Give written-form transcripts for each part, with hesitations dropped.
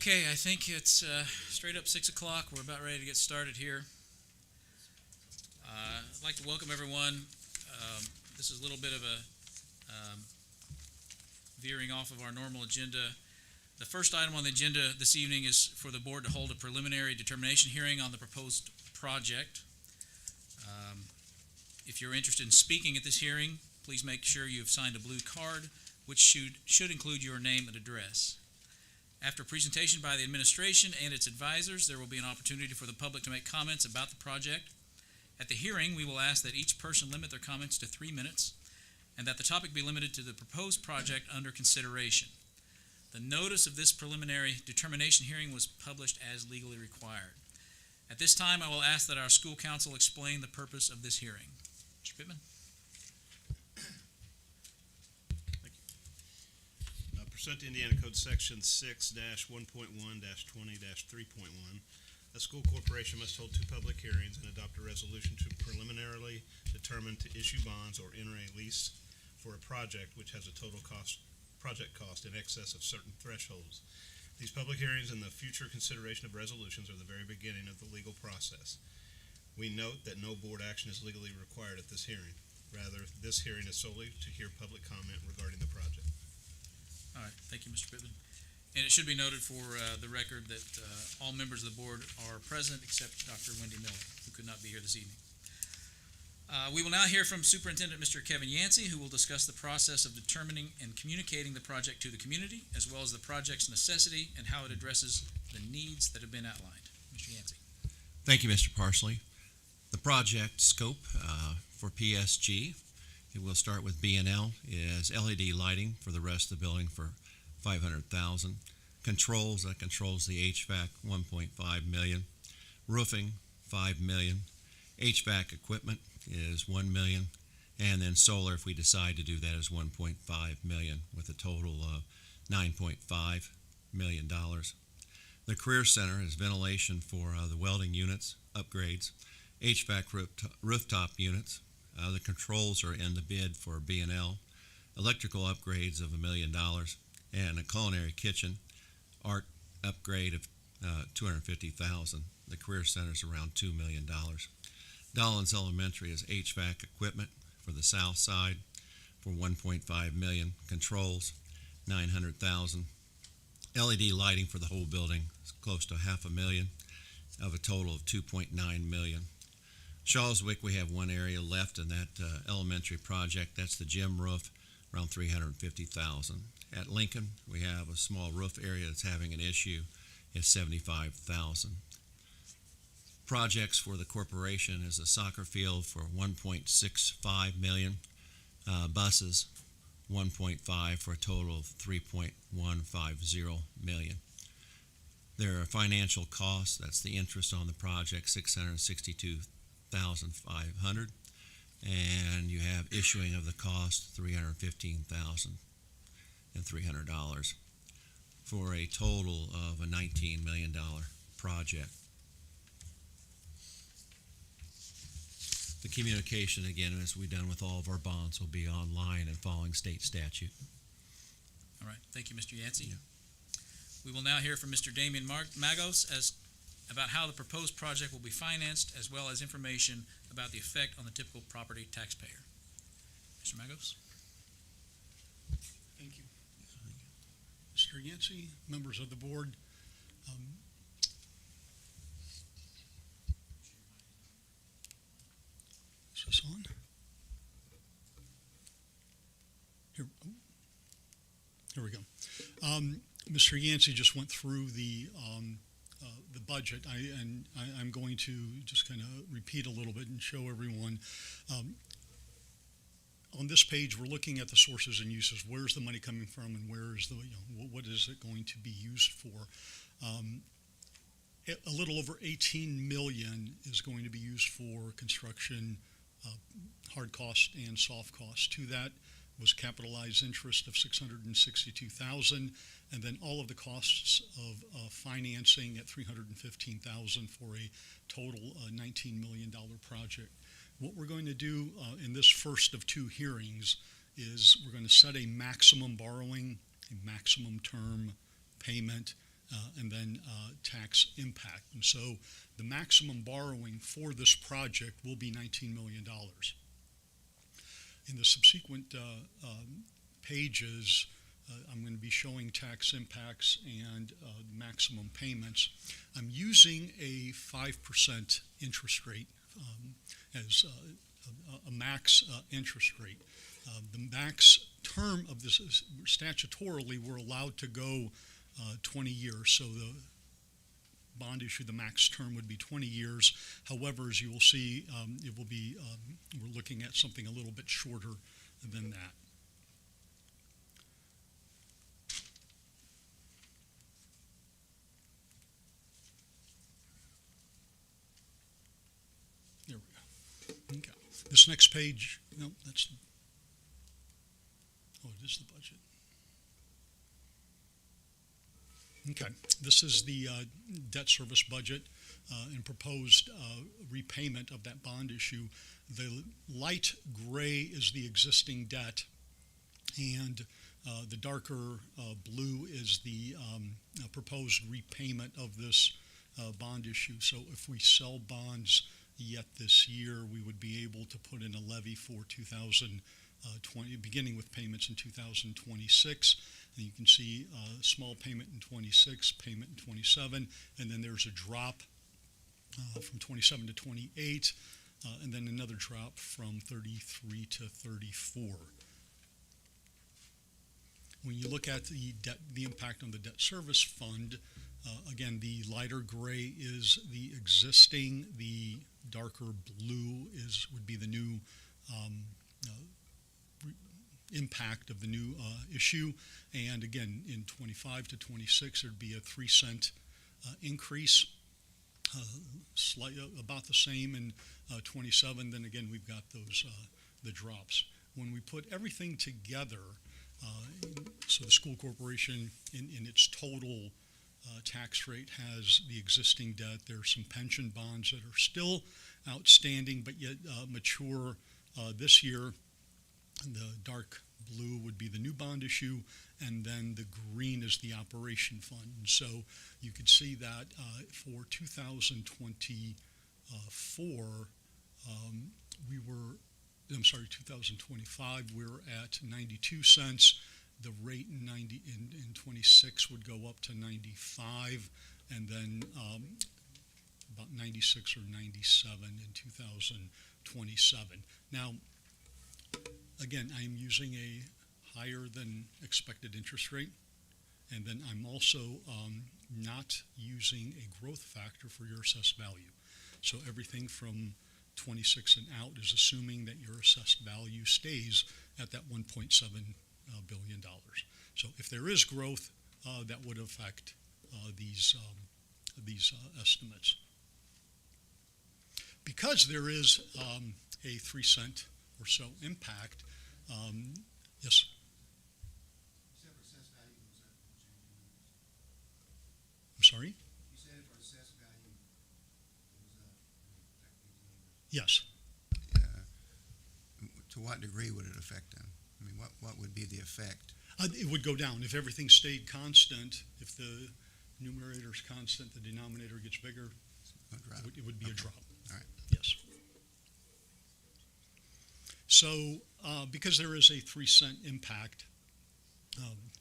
Okay, I think it's straight up 6 o'clock. We're about ready to get started here. I'd like to welcome everyone. This is a little bit of a veering off of our normal agenda. The first item on the agenda this evening is for the board to hold a preliminary determination hearing on the proposed project. If you're interested in speaking at this hearing, please make sure you have signed a blue card, which should include your name and address. After presentation by the administration and its advisors, there will be an opportunity for the public to make comments about the project. At the hearing, we will ask that each person limit their comments to 3 minutes and that the topic be limited to the proposed project under consideration. The notice of this preliminary determination hearing was published as legally required. At this time, I will ask that our school counsel explain the purpose of this hearing. Mr. Pittman? Pursuant to Indiana Code Section 6-1.1-20-3.1, a school corporation must hold 2 public hearings and adopt a resolution to preliminarily determine to issue bonds or enter a lease for a project which has a total project cost in excess of certain thresholds. These public hearings and the future consideration of resolutions are the very beginning of the legal process. We note that no board action is legally required at this hearing. Rather, this hearing is solely to hear public comment regarding the project. All right, thank you, Mr. Pittman. And it should be noted for the record that all members of the board are present except Dr. Wendy Miller, who could not be here this evening. We will now hear from Superintendent Mr. Kevin Yancey, who will discuss the process of determining and communicating the project to the community, as well as the project's necessity and how it addresses the needs that have been outlined. Mr. Yancey. Thank you, Mr. Parsley. The project scope for PSG, it will start with B&L, is LED lighting for the rest of the building for $500,000. Controls, that controls the HVAC, $1.5 million. Roofing, $5 million. HVAC equipment is $1 million. And then solar, if we decide to do that, is $1.5 million, with a total of $9.5 million. The Career Center is ventilation for the welding units, upgrades. HVAC rooftop units. The controls are in the bid for B&L. Electrical upgrades of $1 million. And a culinary kitchen, art upgrade of $250,000. The Career Center is around $2 million. Dollins Elementary is HVAC equipment for the south side for $1.5 million. Controls, $900,000. LED lighting for the whole building is close to $500,000 of a total of $2.9 million. Shawswick, we have one area left in that elementary project. That's the gym roof, around $350,000. At Lincoln, we have a small roof area that's having an issue. It's $75,000. Projects for the corporation is a soccer field for $1.65 million. Buses, $1.5 for a total of $3.150 million. There are financial costs. That's the interest on the project, $662,500, and you have issuing of the cost, $315,300, for a total of a $19 million project. The communication, again, as we've done with all of our bonds, will be online and following state statute. All right, thank you, Mr. Yancey. Yeah. We will now hear from Mr. Damian Magos about how the proposed project will be financed, as well as information about the effect on the typical property taxpayer. Mr. Magos? Thank you. Mr. Yancey, members of the board, is this on? Here we go. Mr. Yancey just went through the budget, I'm going to just kind of repeat a little bit and show everyone. On this page, we're looking at the sources and uses. Where's the money coming from, and where is the, what is it going to be used for? A little over $18 million is going to be used for construction, hard cost and soft cost. To that was capitalized interest of $662,000, and then all of the costs of financing at $315,000 for a total $19 million project. What we're going to do in this first of 2 hearings is we're going to set a maximum borrowing, a maximum term payment, and then tax impact. And so the maximum borrowing for this project will be $19 million. In the subsequent pages, I'm going to be showing tax impacts and maximum payments. I'm using a 5% interest rate as a max interest rate. The max term of this is statutorily, we're allowed to go 20 years. So the bond issue, the max term would be 20 years. However, as you will see, it will be, we're looking at something a little bit shorter than that. There we go. Okay. This next page, no, that's, oh, it is the budget. Okay, this is the debt service budget and proposed repayment of that bond issue. The light gray is the existing debt, and the darker blue is the proposed repayment of this bond issue. So if we sell bonds yet this year, we would be able to put in a levy for 2020, beginning with payments in 2026. And you can see small payment in 26, payment in 27, and then there's a drop from 27 to 28, and then another drop from 33 to 34. When you look at the debt, the impact on the debt service fund, again, the lighter gray is the existing, the darker blue would be the new impact of the new issue. And again, in 25 to 26, there'd be a 3-cent increase, about the same in 27. Then again, we've got those the drops. When we put everything together, so the school corporation in its total tax rate has the existing debt. There are some pension bonds that are still outstanding but yet mature this year. The dark blue would be the new bond issue, and then the green is the operation fund. And so you could see that for 2024, 2025, we're at 92 cents. The rate in 26 would go up to 95, and then about 96 or 97 in 2027. Now, again, I'm using a higher than expected interest rate, and then I'm also not using a growth factor for your assessed value. So everything from 26 and out is assuming that your assessed value stays at that $1.7 billion. So if there is growth, that would affect these estimates. Because there is a 3-cent or so impact, yes? I'm sorry? You said if our assessed value goes up, Yes. to what degree would it affect them? I mean, what would be the effect? It would go down. If everything stayed constant, if the numerator is constant, the denominator gets bigger, it would be a drop. All right. Yes. So because there is a 3-cent impact,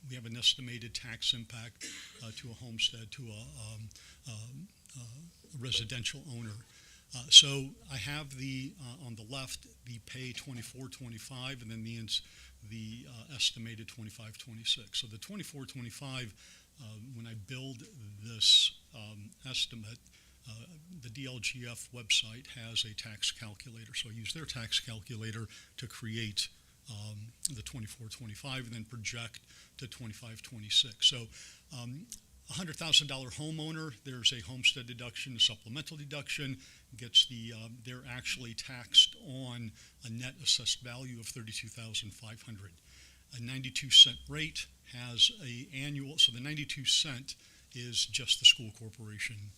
we have an estimated tax impact to a homestead, to a residential owner. So I have the on the left the pay 24-25, and then the estimated 25-26. So the 24-25, when I build this estimate, the DLGF website has a tax calculator. So I use their tax calculator to create the 24-25 and then project to 25-26. So $100,000 homeowner, there's a homestead deduction, a supplemental deduction, gets they're actually taxed on a net assessed value of $32,500. A 92-cent rate has a annual, so the 92 cent is just the school corporation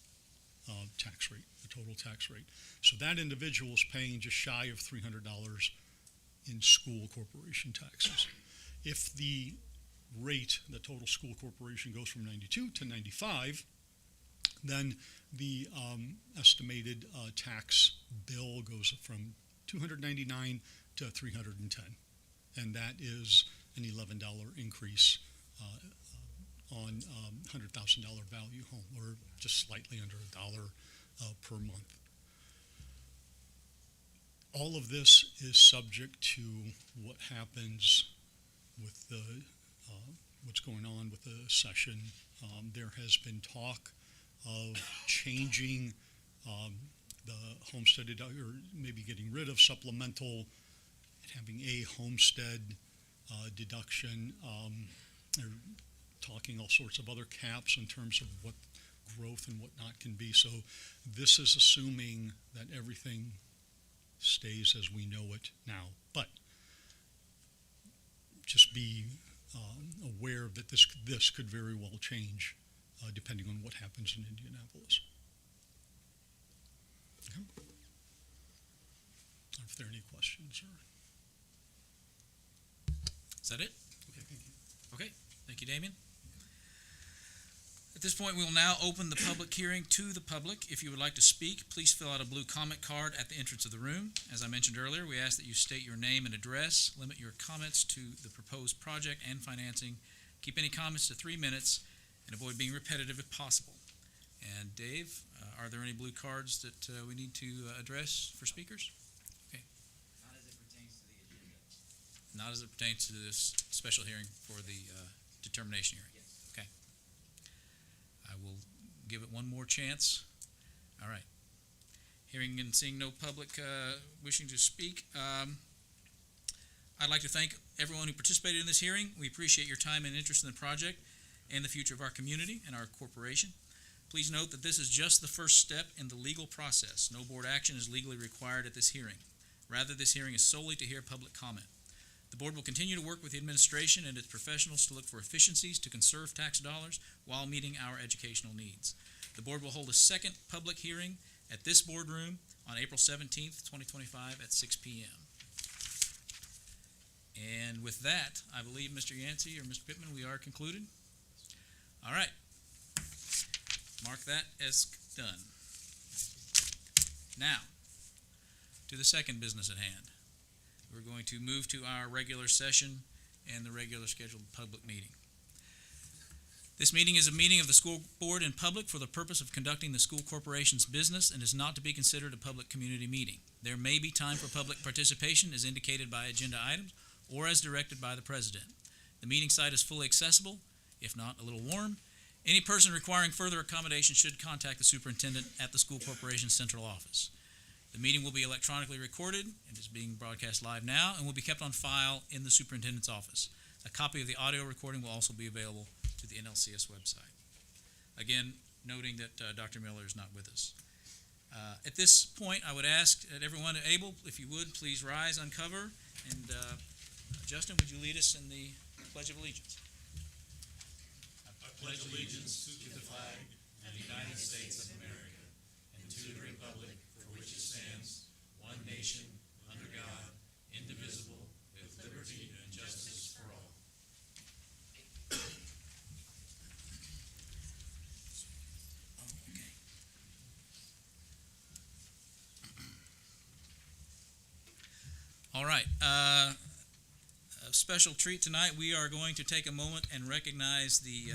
tax rate, the total tax rate. So that individual is paying just shy of $300 in school corporation taxes. If the rate, the total school corporation goes from 92 to 95, then the estimated tax bill goes from $299 to $310, and that is an $11 increase on $100,000 value home, or just slightly under $1 per month. All of this is subject to what happens with the what's going on with the session. There has been talk of changing the homestead or maybe getting rid of supplemental and having a homestead deduction. They're talking all sorts of other caps in terms of what growth and whatnot can be. So this is assuming that everything stays as we know it now. But just be aware that this could very well change depending on what happens in Indianapolis. Okay. If there are any questions, or Is that it? okay, thank you. Okay, thank you, Damien. At this point, we will now open the public hearing to the public. If you would like to speak, please fill out a blue comment card at the entrance of the room. As I mentioned earlier, we ask that you state your name and address, limit your comments to the proposed project and financing, keep any comments to 3 minutes, and avoid being repetitive if possible. And Dave, are there any blue cards that we need to address for speakers? Not as it pertains to the agenda. Not as it pertains to this special hearing for the determination hearing. Yes. I will give it one more chance. All right. Hearing and seeing no public wishing to speak, I'd like to thank everyone who participated in this hearing. We appreciate your time and interest in the project and the future of our community and our corporation. Please note that this is just the first step in the legal process. No board action is legally required at this hearing. Rather, this hearing is solely to hear public comment. The board will continue to work with the administration and its professionals to look for efficiencies to conserve tax dollars while meeting our educational needs. The board will hold a second public hearing at this boardroom on April 17th, 2025 at 6 p.m. And with that, I believe Mr. Yancey or Mr. Pittman, we are concluded. All right. Mark that as done. Now, to the second business at hand. We're going to move to our regular session and the regular scheduled public meeting. This meeting is a meeting of the school board in public for the purpose of conducting the school corporation's business and is not to be considered a public community meeting. There may be time for public participation as indicated by agenda items or as directed by the president. The meeting site is fully accessible, if not a little warm. Any person requiring further accommodation should contact the superintendent at the school corporation's central office. The meeting will be electronically recorded and is being broadcast live now and will be kept on file in the superintendent's office. A copy of the audio recording will also be available to the NLCS website. Again, noting that Dr. Miller is not with us. At this point, I would ask that everyone able, if you would, please rise, uncover, and Justin, would you lead us in the Pledge of Allegiance? I pledge allegiance to the flag of the United States of America and to the republic for which it stands, one nation, under God, indivisible, with liberty and justice for all. Okay. All right. A special treat tonight. We are going to take a moment and recognize the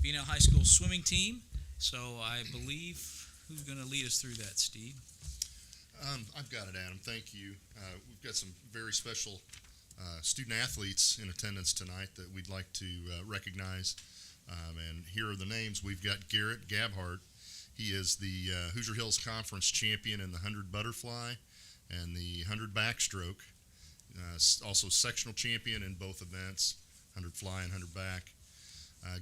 B&L High School swimming team. So I believe, who's going to lead us through that, Steve? I've got it, Adam. Thank you. We've got some very special student athletes in attendance tonight that we'd like to recognize. And here are the names. We've got Garrett Gabhart. He is the Hoosier Hills Conference champion in the 100 butterfly and the 100 backstroke. Also sectional champion in both events, 100 fly and 100 back.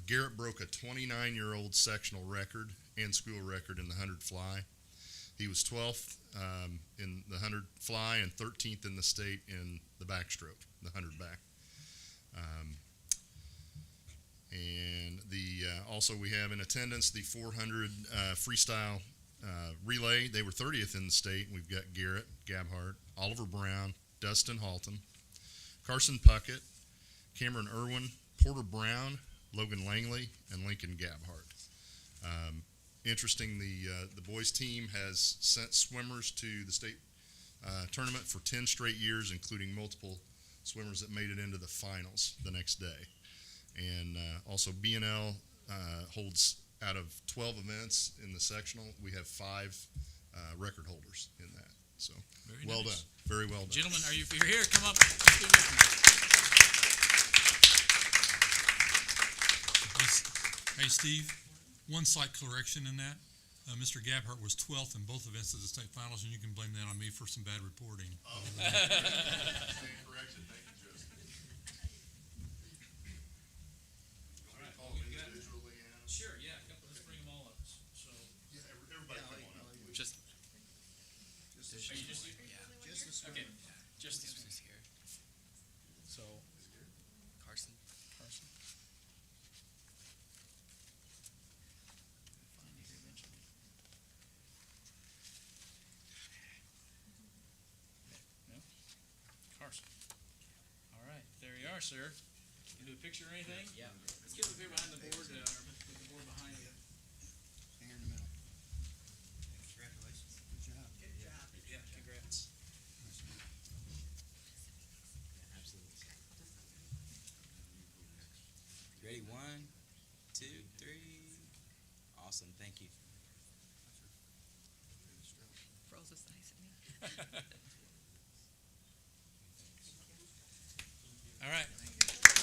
Garrett broke a 29-year-old sectional record and school record in the 100 fly. He was 12th in the 100 fly and 13th in the state in the backstroke, the 100 back. And also we have in attendance the 400 freestyle relay. They were 30th in the state. We've got Garrett Gabhart, Oliver Brown, Dustin Halton, Carson Puckett, Cameron Irwin, Porter Brown, Logan Langley, and Lincoln Gabhart. Interesting, the boys team has sent swimmers to the state tournament for 10 straight years, including multiple swimmers that made it into the finals the next day. And also B&L holds, out of 12 events in the sectional, we have 5 record holders in that. So Very well nice. done, very well done. Gentlemen, if you're here, come up. Let's do this one. Hey, Steve, one slight correction in that. Mr. Gabhart was 12th in both events of the state finals, and you can blame that on me for some bad reporting. Stand corrected, thank you, Justin. Call them individually, Anna? Sure, yeah, let's bring them all up. So, Yeah, everybody come on up, please. Just, are you just, okay, just these. who's here? So, Carson? Carson. Find you here eventually. No? Carson. All right, there you are, sir. You do a picture or anything? Yeah. Let's get up here behind the board, or put the board behind you. Here in the middle. Congratulations. Good job. Yeah, congrats. Absolutely. Ready? 1, 2, 3. Awesome. Thank you. Froze was nice at me. All right.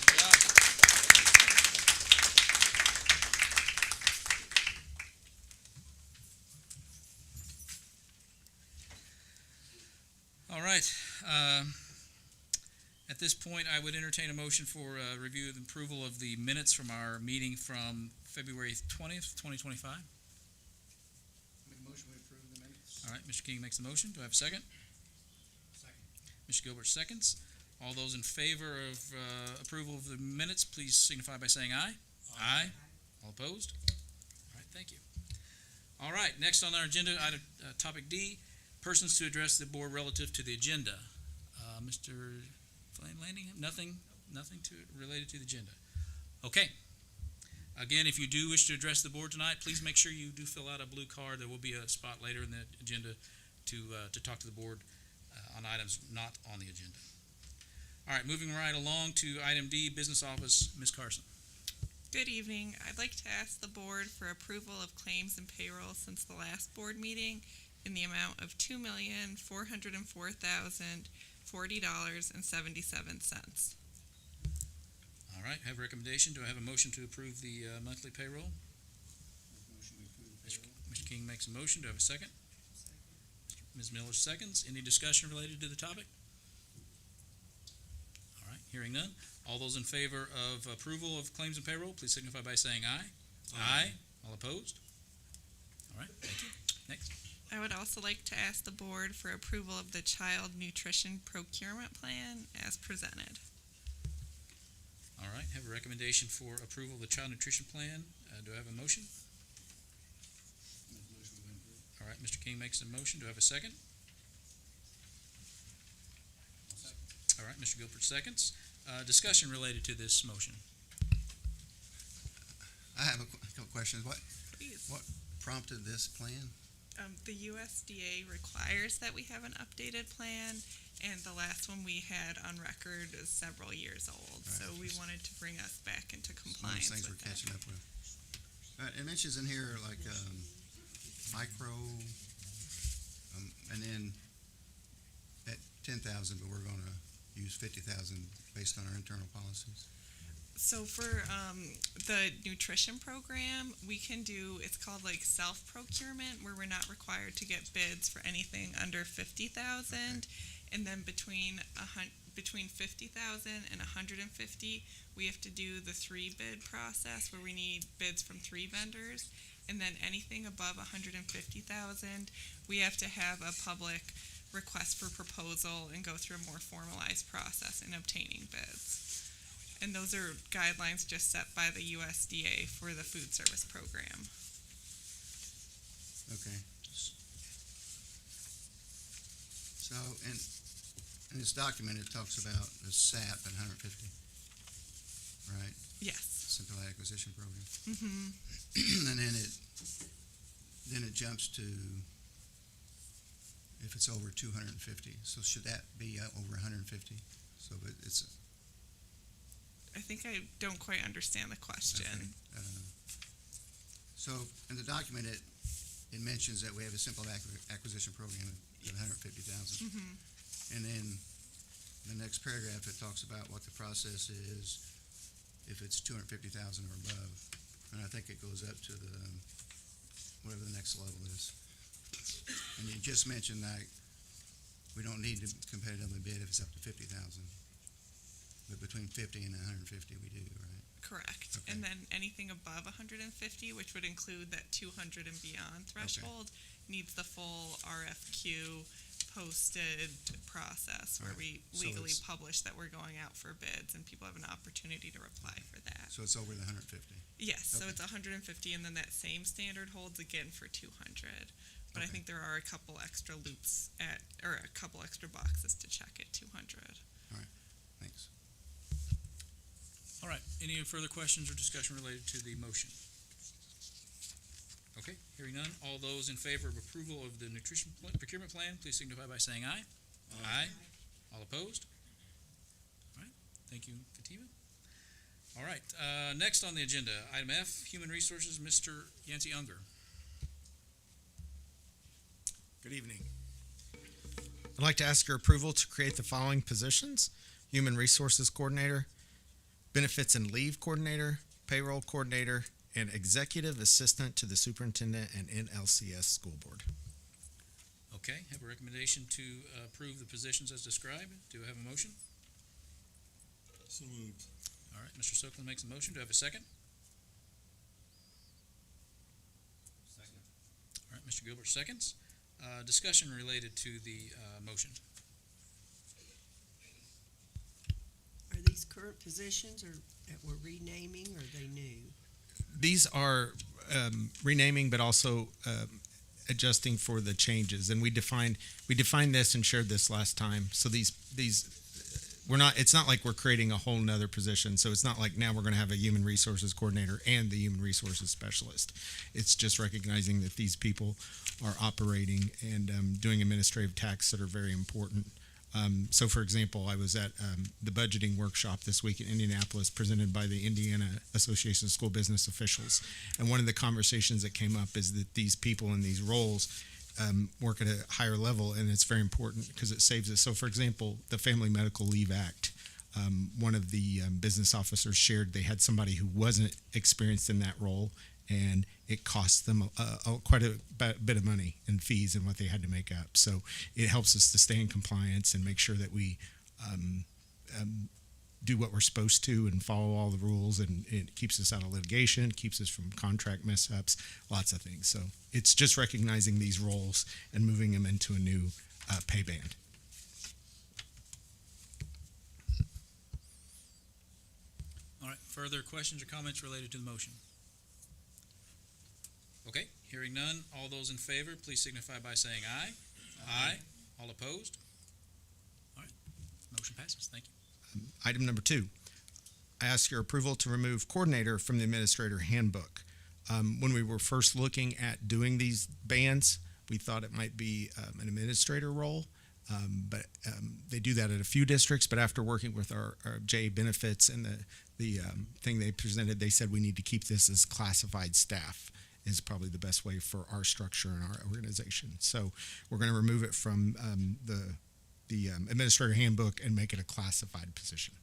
Good job. All right. At this point, I would entertain a motion for review and approval of the minutes from our meeting from February 20th, 2025. Make a motion to approve the minutes. All right, Mr. King makes the motion. Do I have a second? Second. Mr. Gilbert seconds. All those in favor of approval of the minutes, please signify by saying aye. Aye. All opposed? All right, thank you. All right, next on our agenda, item, topic D, persons to address the board relative to the agenda. Mr. Landing, nothing related to the agenda. Okay. Again, if you do wish to address the board tonight, please make sure you do fill out a blue card. There will be a spot later in the agenda to talk to the board on items not on the agenda. All right, moving right along to item D, business office, Ms. Carson. Good evening. I'd like to ask the board for approval of claims and payroll since the last board meeting in the amount of $2,404,040.77. All right, have a recommendation. Do I have a motion to approve the monthly payroll? Motion to approve the payroll. Mr. King makes a motion. Do I have a second? Ms. Miller seconds. Any discussion related to the topic? All right, hearing none. All those in favor of approval of claims and payroll, please signify by saying aye. Aye. All opposed? All right, thank you. Next. I would also like to ask the board for approval of the child nutrition procurement plan as presented. All right, have a recommendation for approval of the child nutrition plan. Do I have a motion? Make a motion to approve. All right, Mr. King makes a motion. Do I have a second? All right, Mr. Gilbert seconds. Discussion related to this motion. I have a couple questions. What Please. prompted this plan? The USDA requires that we have an updated plan, and the last one we had on record is several years old. So Right. we wanted to bring us back into Some of compliance those things we're with that. catching up with. It mentions in here like micro, and then at 10,000, but we're going to use 50,000 based on our internal policies. So for the nutrition program, we can do, it's called like self-procurement, where we're not required to get bids for anything under 50,000. And then between 50,000 and 150, we have to do the 3-bid process where we need bids from 3 vendors. And then anything above 150,000, we have to have a public request for proposal and go through a more formalized process in obtaining bids. And those are guidelines just set by the USDA for the food service program. Okay. So, in this document, it talks about the SAP at 150. right? Yes. Simple acquisition program. Mm-hmm. And then it jumps to if it's over 250. So should that be over 150? So it's, I think I don't quite understand the question. I don't know. So in the document, it mentions that we have a simple acquisition program of 150,000. Mm-hmm. And then the next paragraph, it talks about what the process is if it's 250,000 or above. And I think it goes up to the, whatever the next level is. And you just mentioned that we don't need to competitively bid if it's up to 50,000. But between 50 and 150, we do, right? Correct. Okay. And then anything above 150, which would include that 200 and beyond threshold, needs the full RFQ posted process where Alright. we So legally it's- publish that we're going out for bids and people have an opportunity to reply for that. So it's over the 150. Yes, so Okay. it's 150 and then that same standard holds again for 200. But I Okay. think there are a couple extra loops or a couple extra boxes to check at 200. Thanks. All right, any further questions or discussion related to the motion? Okay, hearing none, all those in favor of approval of the nutrition procurement plan, please signify by saying aye. Aye. All opposed? All right, thank you, Fatima. All right, next on the agenda, item F, Human Resources, Mr. Yancey Unger. Good evening. I'd like to ask your approval to create the following positions: Human Resources Coordinator, Benefits and Leave Coordinator, Payroll Coordinator, and Executive Assistant to the Superintendent and NLCS School Board. Okay, have a recommendation to approve the positions as described. Do I have a motion? So moved. All right, Mr. Sokolin makes a motion. Do I have a second? Second. All right, Mr. Gilbert seconds. Discussion related to the motion. Are these current positions or that we're renaming, or are they new? These are renaming, but also adjusting for the changes. And we defined this and shared this last time. So these we're not. It's not like we're creating a whole nother position. So it's not like now we're going to have a human resources coordinator and the human resources specialist. It's just recognizing that these people are operating and doing administrative tasks that are very important. So, for example, I was at the budgeting workshop this week in Indianapolis presented by the Indiana Association of School Business Officials. And one of the conversations that came up is that these people in these roles work at a higher level, and it's very important because it saves us. So, for example, the Family Medical Leave Act, one of the business officers shared they had somebody who wasn't experienced in that role, and it cost them quite a bit of money in fees and what they had to make up. So it helps us to stay in compliance and make sure that we do what we're supposed to and follow all the rules, and it keeps us out of litigation, keeps us from contract mess-ups, lots of things. So it's just recognizing these roles and moving them into a new pay band. All right, further questions or comments related to the motion? Okay, hearing none, all those in favor, please signify by saying aye. Aye. All opposed? All right, motion passes. Thank you. Item number 2, I ask your approval to remove coordinator from the administrator handbook. When we were first looking at doing these bands, we thought it might be an administrator role, but they do that at a few districts. But after working with our JA Benefits and the thing they presented, they said we need to keep this as classified staff is probably the best way for our structure and our organization. So we're going to remove it from the administrator handbook and make it a classified position.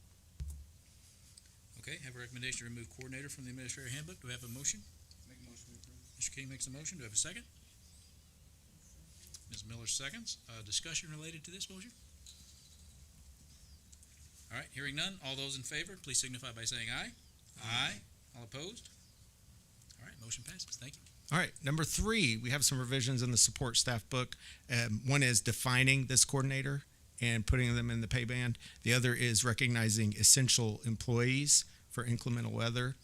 Okay, have a recommendation to remove coordinator from the administrator handbook. Do we have a motion? Make a motion to approve. Mr. King makes a motion. Do we have a second? Ms. Miller seconds. Discussion related to this motion? All right, hearing none. All those in favor, please signify by saying aye. Aye. All opposed? All right, motion passes. Thank you. All right, number 3, we have some revisions in the support staff book. One is defining this coordinator and putting them in the pay band. The other is recognizing essential employees for inclement weather.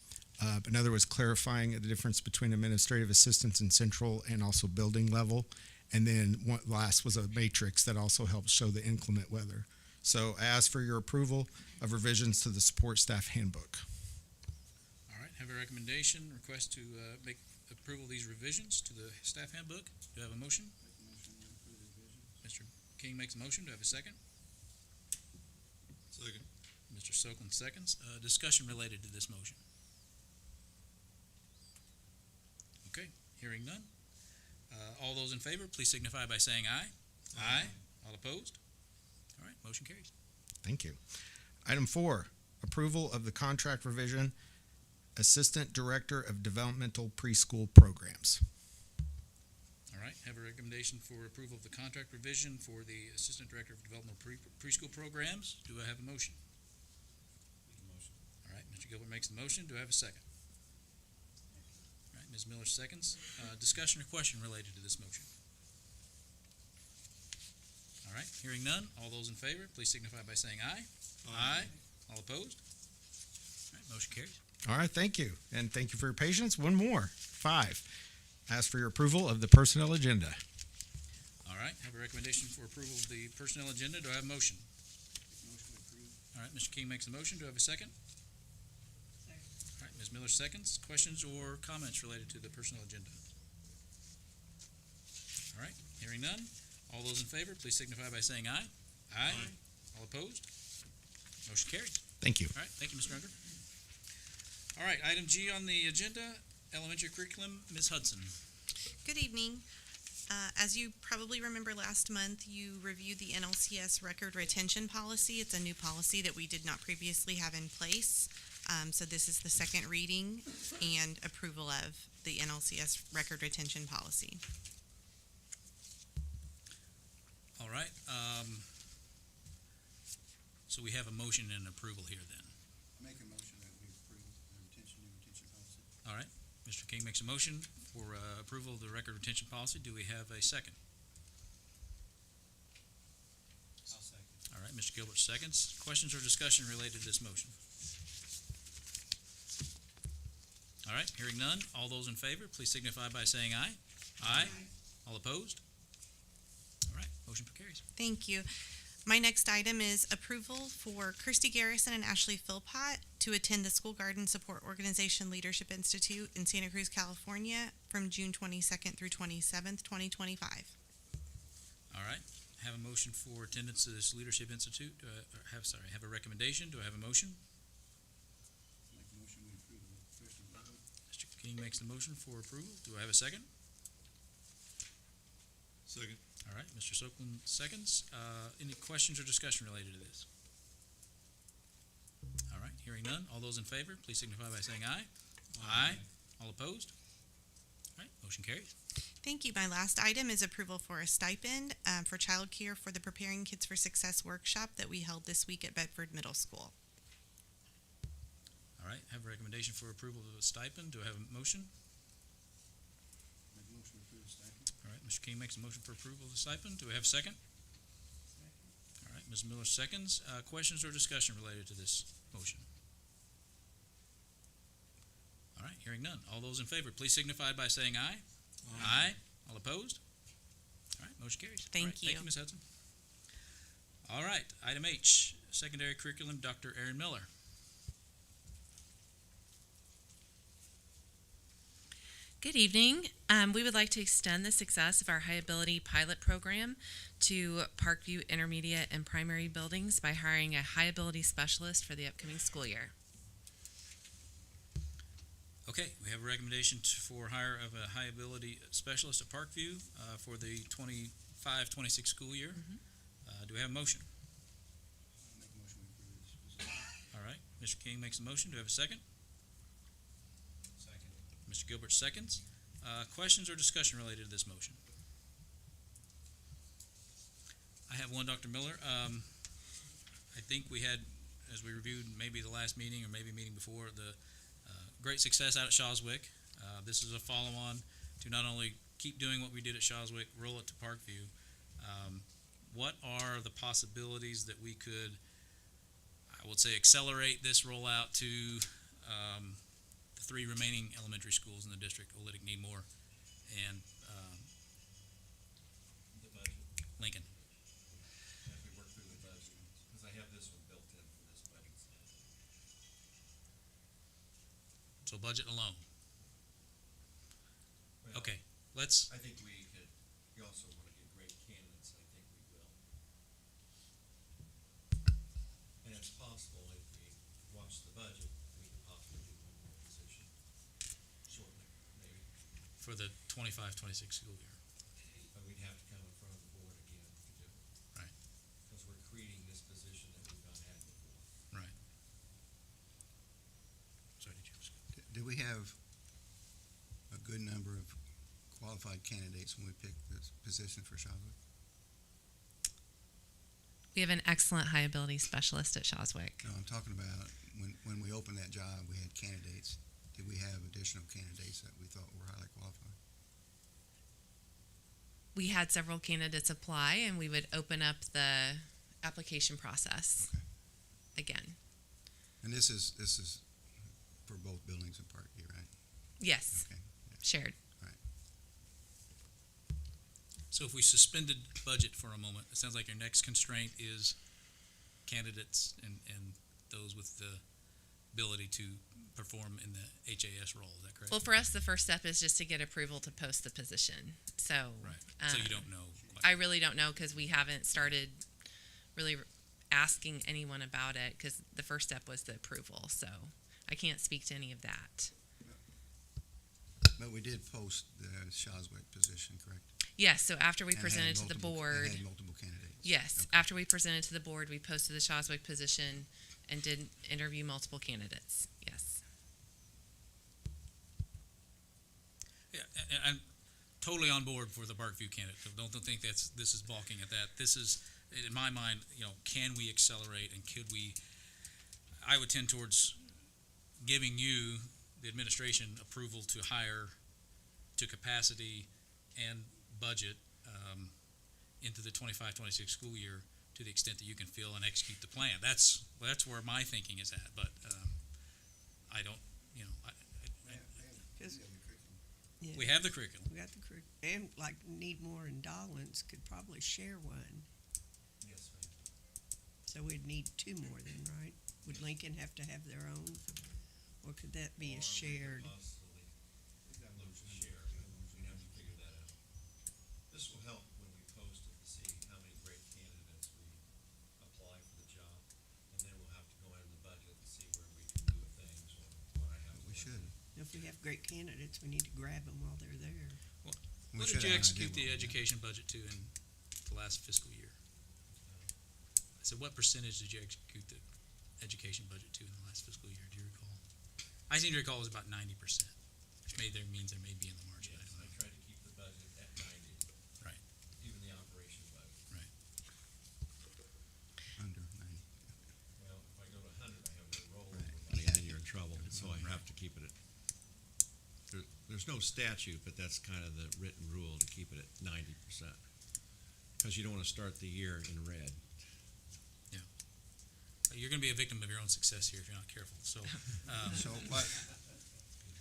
Another was clarifying the difference between administrative assistants and central and also building level. And then one last was a matrix that also helps show the inclement weather. So I ask for your approval of revisions to the support staff handbook. have a recommendation, request to make approval of these revisions to the staff handbook. Do I have a motion? Make a motion to approve the revisions. Mr. King makes a motion. Do I have a second? Second. Mr. Sokolin seconds. Discussion related to this motion. Okay, hearing none. All those in favor, please signify by saying aye. Aye. All opposed? All right, motion carries. Thank you. Item 4, approval of the contract revision, Assistant Director of Developmental Preschool Programs. All right, have a recommendation for approval of the contract revision for the Assistant Director of Developmental Preschool Programs. Do I have a motion? Make a motion. All right, Mr. Gilbert makes the motion. Do I have a second? All right, Ms. Miller seconds. Discussion or question related to this motion? All right, hearing none. All those in favor, please signify by saying aye. Aye. All opposed? All right, motion carries. All right, thank you. And thank you for your patience. One more. 5, ask for your approval of the personnel agenda. All right, have a recommendation for approval of the personnel agenda. Do I have a motion? Make a motion to approve. All right, Mr. King makes a motion. Do I have a second? All right, Ms. Miller seconds. Questions or comments related to the personnel agenda? All right, hearing none. All those in favor, please signify by saying aye. Aye. All opposed? Motion carries. Thank you. All right, thank you, Mr. Unger. All right, item G on the agenda, elementary curriculum, Ms. Hudson. Good evening. As you probably remember last month, you reviewed the NLCS record retention policy. It's a new policy that we did not previously have in place. So this is the second reading and approval of the NLCS record retention policy. All right, so we have a motion and approval here then. Make a motion that we approve the new retention policy. All right, Mr. King makes a motion for approval of the record retention policy. Do we have a second? I'll second. All right, Mr. Gilbert seconds. Questions or discussion related to this motion? All right, hearing none. All those in favor, please signify by saying aye. Aye. All opposed? All right, motion carries. Thank you. My next item is approval for Kirsty Garrison and Ashley Philpott to attend the School Garden Support Organization Leadership Institute in Santa Cruz, California from June 22nd through 27th, 2025. All right, have a motion for attendance to this Leadership Institute. Have a recommendation. Do I have a motion? Make a motion we approve the first reading. Mr. King makes the motion for approval. Do I have a second? Second. All right, Mr. Sokolin seconds. Any questions or discussion related to this? All right, hearing none. All those in favor, please signify by saying aye. Aye. All opposed? All right, motion carries. Thank you. My last item is approval for a stipend for childcare for the Preparing Kids for Success workshop that we held this week at Bedford Middle School. All right, have a recommendation for approval of a stipend. Do I have a motion? Make a motion to approve the stipend. All right, Mr. King makes a motion for approval of the stipend. Do we have a second? All right, Ms. Miller seconds. Questions or discussion related to this motion? All right, hearing none. All those in favor, please signify by saying aye. Aye. All opposed? All right, motion carries. Thank All right, you. Thank you, Ms. Hudson. All right, item H, secondary curriculum, Dr. Aaron Miller. Good evening. We would like to extend the success of our High Ability Pilot Program to Parkview Intermediate and Primary buildings by hiring a High Ability Specialist for the upcoming school year. Okay, we have a recommendation for hire of a high ability specialist at Parkview for the 25-26 school year. Do we have a motion? I'll make a motion we approve this position. All right, Mr. King makes a motion. Do we have a second? Second. Mr. Gilbert seconds. Questions or discussion related to this motion? I have one, Dr. Miller. I think we had, as we reviewed maybe the last meeting or maybe meeting before, the great success out at Shawswick. This is a follow-on to not only keep doing what we did at Shawswick, roll it to Parkview. What are the possibilities that we could, I would say, accelerate this rollout to the 3 remaining elementary schools in the district, Oolitic, Needmore, and The budget, Lincoln? as we work through the budget, because I have this one built in for this budget. So budget alone? Okay, let's, I think we also want to get great candidates, and I think we will. And it's possible if we watch the budget, we could possibly do one more position shortly, maybe. for the 25-26 school year. But we'd have to come in front of the board again to do it. Right. Because we're creating this position that we've not had before. Right. Sorry, did you? Do we have a good number of qualified candidates when we pick this position for Shawswick? We have an excellent high ability specialist at Shawswick. No, I'm talking about when we opened that job, we had candidates. Did we have additional candidates that we thought were highly qualified? We had several candidates apply, and we would open up the application process again. And this is for both buildings in Parkview, right? Yes, Okay. shared. So if we suspended budget for a moment, it sounds like your next constraint is candidates and those with the ability to perform in the HAS role, is that correct? Well, for us, the first step is just to get approval to post the position. So, Right, so you don't know quite. I really don't know because we haven't started really asking anyone about it because the first step was the approval. So I can't speak to any of that. But we did post the Shawswick position, correct? Yes, so after we And had presented to the multiple- board, and had multiple candidates. yes, Okay. after we presented to the board, we posted the Shawswick position and did interview multiple candidates. Yes. Yeah, and I'm totally on board for the Parkview candidate. So don't think this is balking at that. This is, in my mind, can we accelerate and could we? I would tend towards giving you, the administration, approval to hire to capacity and budget into the 25-26 school year to the extent that you can fill and execute the plan. That's where my thinking is at. But I don't, Cause, we have the curriculum. we got the curriculum, and like Needmore and Dollins could probably share one, Yes, ma'am. so we'd need two more then, right? Would Lincoln have to have their own, or could that be a shared? Possibly look to share, but we'd have to figure that out. This will help when we post it to see how many great candidates we apply for the job, and then we'll have to go into the budget to see where we can move things or what I have to. We should. If we have great candidates, we need to grab them while they're there. We What should did you have an execute idea the what we have. education budget to in the last fiscal year? I said, what percentage did you execute the education budget to in the last fiscal year? Do you recall? I seem to recall it was about 90%, which means there may be in the margin. I Yes, don't I know. try to keep the budget at 90. Right. Even the operation budget. Under 90. Well, if I go to 100, I have no rollover. Right. budget. budget. Then you're in trouble, so I have to keep it at. There's no statute, but that's kind of the written rule to keep it at 90%. Because you don't want to start the year in red. You're going to be a victim of your own success here if you're not careful. So, So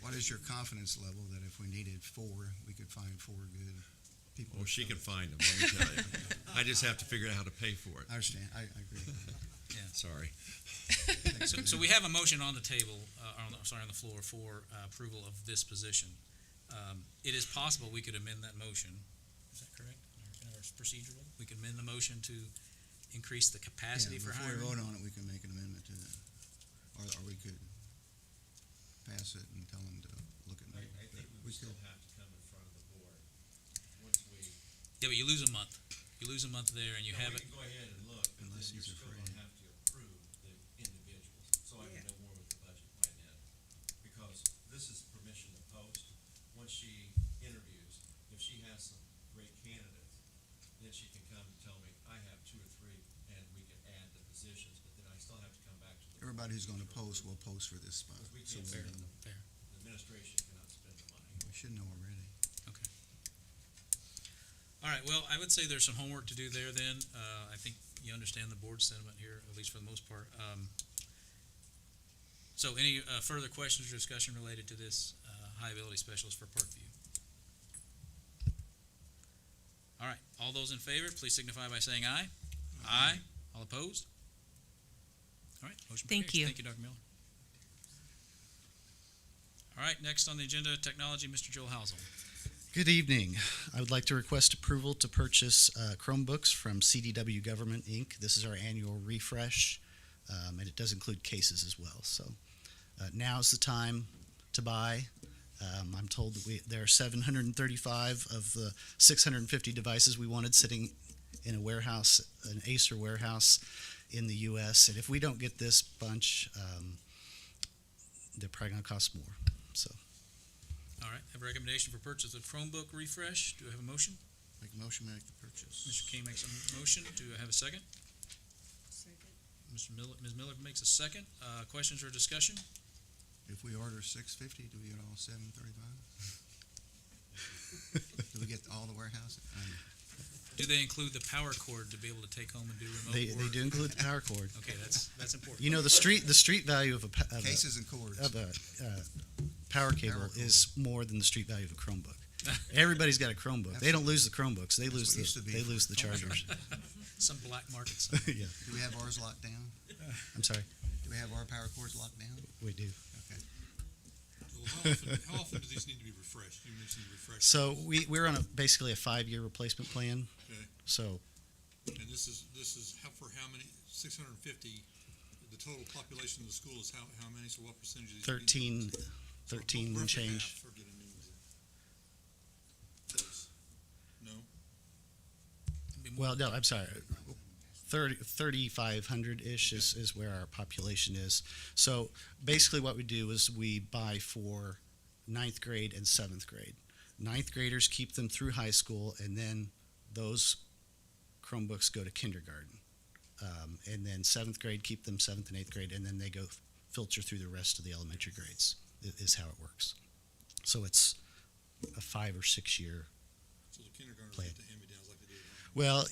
what is your confidence level that if we needed four, we could find four good people? Well, she can find them, let me tell you. I just have to figure out how to pay for it. I understand, I agree. Sorry. so we have a motion on the table, on the floor for approval of this position. It is possible we could amend that motion. Is that correct? In our procedural, we could amend the motion to increase the capacity for Before we hiring. vote on it, we can make an amendment to that. Or we could pass it and tell them to look at it. I think we would still have to come in front of the board. Once we. Yeah, but you lose a month. You lose a month there, and you have it. We can go ahead and look, but then Unless you're he's still afraid. gonna have to approve the individuals, so I would know more with the budget by then. Because this is permission to post. Once she interviews, if she has some great candidates, then she can come and tell me, I have 2 or 3, and we can add the positions, but then I still have to come back to the. Everybody who's gonna post will post for this spot. Because we So can't we spend know. them. Fair. The administration cannot spend the money. We should know already. Okay. All right, well, I would say there's some homework to do there then. I think you understand the board's sentiment here, at least for the most part. So any further questions or discussion related to this high ability specialist for Parkview? All right, all those in favor, please signify by saying aye. Aye. All opposed? All right, motion Thank carries. you. Thank you, Dr. Miller. All right, next on the agenda, technology, Mr. Joel Housel. Good evening. I would like to request approval to purchase Chromebooks from CDW Government, Inc. This is our annual refresh, and it does include cases as well. So now's the time to buy. I'm told that there are 735 of the 650 devices we wanted sitting in a warehouse, an Acer warehouse in the U.S. And if we don't get this bunch, they're probably going to cost more. So. All right, have a recommendation for purchase of Chromebook refresh. Do I have a motion? Make a motion, make the purchase. Mr. King makes a motion. Do I have a second? Ms. Miller makes a second. Questions or discussion? If we order 650, do we get all 735? Do we get all the warehouse? Do they include the power cord to be able to take home and do remote They work? do include the power cord. Okay, that's important. You know, the street value of a Cases and cords. power cable is more than the street value of a Chromebook. Everybody's got a Chromebook. They don't lose the Chromebooks. They lose what it used to be they for lose the phone chargers. Some black market. Yeah, Do we have ours locked down? I'm sorry. Do we have our power cords locked down? We do. Okay. Joel, how often do these need to be refreshed? You mentioned refresh. So we're on basically a 5-year replacement plan. Okay. So And this is for how many, 650, the total population of the school is how many, so what percentage of these? 13 and Roughly change. half are getting new ones. Close. No? Well, no, I'm sorry. 3,500-ish is where our population is. So basically what we do is we buy for 9th grade and 7th grade. 9th graders keep them through high school, and then those Chromebooks go to kindergarten. And then 7th grade, keep them 7th and 8th grade, and then they go filter through the rest of the elementary grades, is how it works. So it's a 5 or 6 year. So the kindergartners Plan. get the hand-me-downs like they do at home. Well,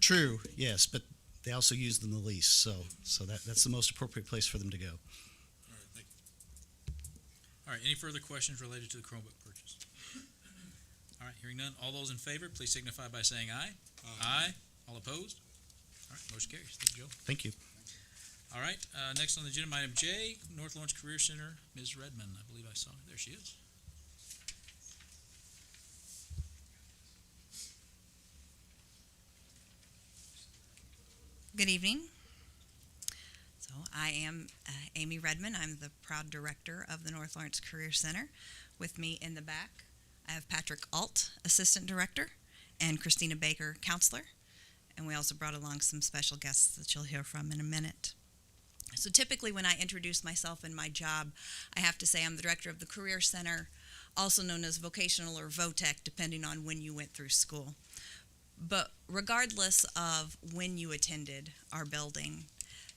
true, yes, but they also use them the least, so that's the most appropriate place for them to go. All right, thank you. All right, any further questions related to the Chromebook purchase? All right, hearing none. All those in favor, please signify by saying aye. Aye. All opposed? All right, motion carries. Thank you, Joe. Thank you. All right, next on the agenda, item J, North Lawrence Career Center, Ms. Redmond, I believe I saw her. There she is. Good evening. So I am Amy Redmond. I'm the proud director of the North Lawrence Career Center. With me in the back, I have Patrick Alt, assistant director, and Christina Baker, counselor. And we also brought along some special guests that you'll hear from in a minute. So typically when I introduce myself and my job, I have to say I'm the director of the Career Center, also known as vocational or VOTEC, depending on when you went through school. But regardless of when you attended our building,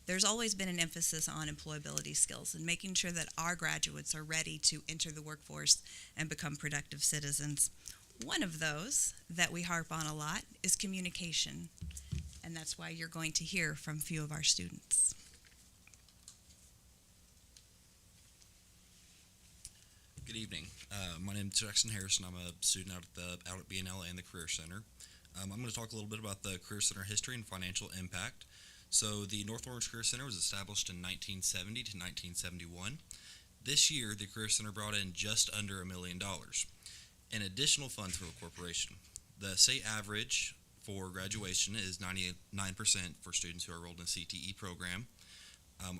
there's always been an emphasis on employability skills and making sure that our graduates are ready to enter the workforce and become productive citizens. One of those that we harp on a lot is communication, and that's why you're going to hear from a few of our students. Good evening. My name is Jackson Harrison. I'm a student out at BNL and the Career Center. I'm going to talk a little bit about the Career Center history and financial impact. So the North Lawrence Career Center was established in 1970 to 1971. This year, the Career Center brought in just under $1 million in additional funds for the corporation. The state average for graduation is 99% for students who are enrolled in the CTE program.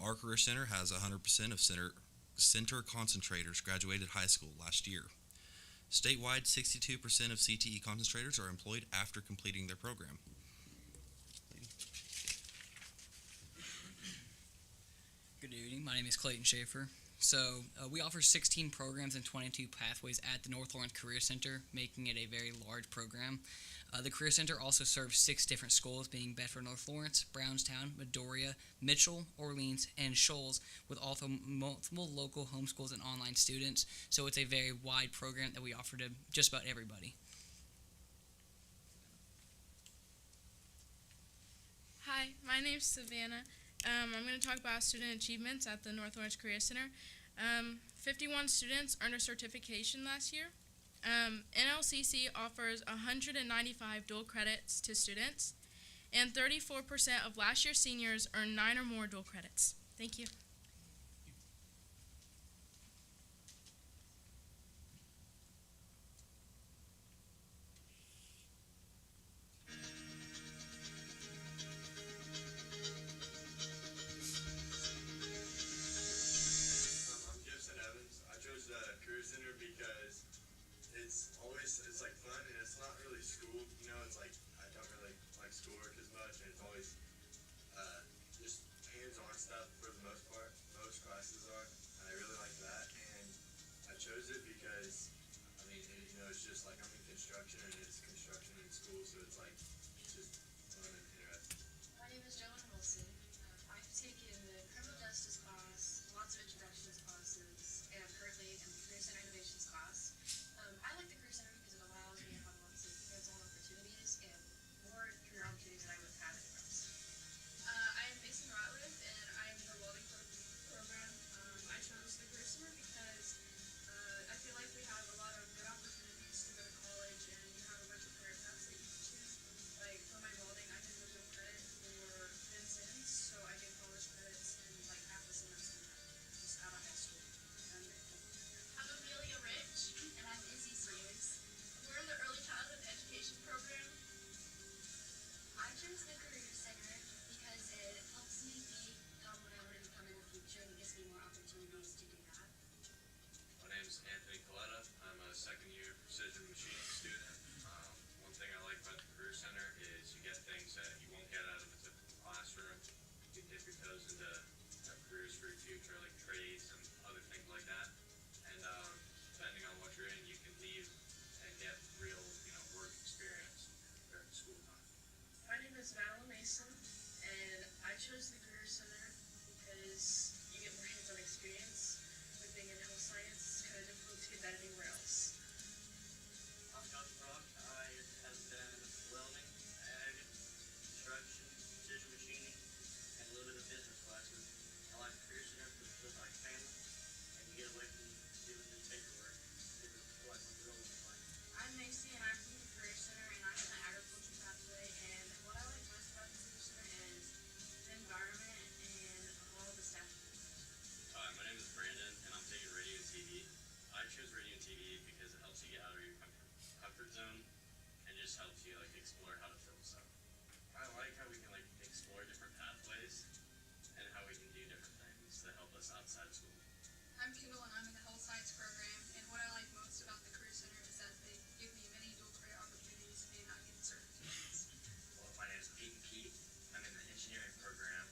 Our Career Center has 100% of center concentrators graduated high school last year. Statewide, 62% of CTE concentrators are employed after completing their program. Good evening. My name is Clayton Schaefer. So we offer 16 programs and 22 pathways at the North Lawrence Career Center, making it a very large program. The Career Center also serves 6 different schools, being Bedford North Lawrence, Brownstown, Midoriya, Mitchell, Orleans, and Shoals, with also multiple local homeschools and online students. So it's a very wide program that we offer to just about everybody. Hi, my name's Savannah. I'm going to talk about student achievements at the North Lawrence Career Center. 51 students earned a certification last year. NLCC offers 195 dual credits to students, and 34% of last year's seniors earned 9 or more dual credits. Thank you. construction, and it's construction in school, so it's like just fun and interesting. My name is Joanna Wilson. I've taken the criminal justice class, lots of introductions classes, and I'm currently in the Career Center Innovations class. I like the Career Center because it allows me to have lots of hands-on opportunities and more career opportunities than I would have had anywhere else. I am Mason Ratliff, and I am in the welding program. I chose the Career Center because I feel like we have a lot of good opportunities to go to college, and you have a bunch of career paths that you can choose. Like for my welding, I can go to credit for Vincennes, so I get college credits in like half a semester just out of high school. I'm Amelia Rich, and I'm Izzy Sears. We're in the Early Childhood Education program. I chose the Career Center because it helps me become what I want to become in the future, and it gives me more opportunities to do that. My name is Anthony Coletta. I'm a second-year precision machining student. One thing I like about the Career Center is you get things that you won't get out of a typical classroom. You can dip your toes into careers for your future, like trades and other things like that. And depending on what you're in, you can leave and get real, work experience during school time. My name is Madeline Mason, and I chose the Career Center because you get more hands-on experience. With being in health science, it's kind of difficult to get that anywhere else. I'm John Brock. I have been welding, ag, construction, precision machining, and a little bit of business classes. I like the Career Center because it feels like family, and you get away from doing the paperwork. It feels like what you're always like. I'm Macy, and I'm from the Career Center, and I'm in the agriculture pathway. And what I like most about the Career Center is the environment and all the staff. Hi, my name is Brandon, and I'm taking radio and TV. I chose radio and TV because it helps you get out of your comfort zone and just helps you explore how to film stuff. I like how we can explore different pathways and how we can do different things to help us outside of school. I'm Kendall, and I'm in the health science program. And what I like most about the Career Center is that they give me many dual career opportunities and I get certificates. Well, my name is Peyton Keith. I'm in the engineering program,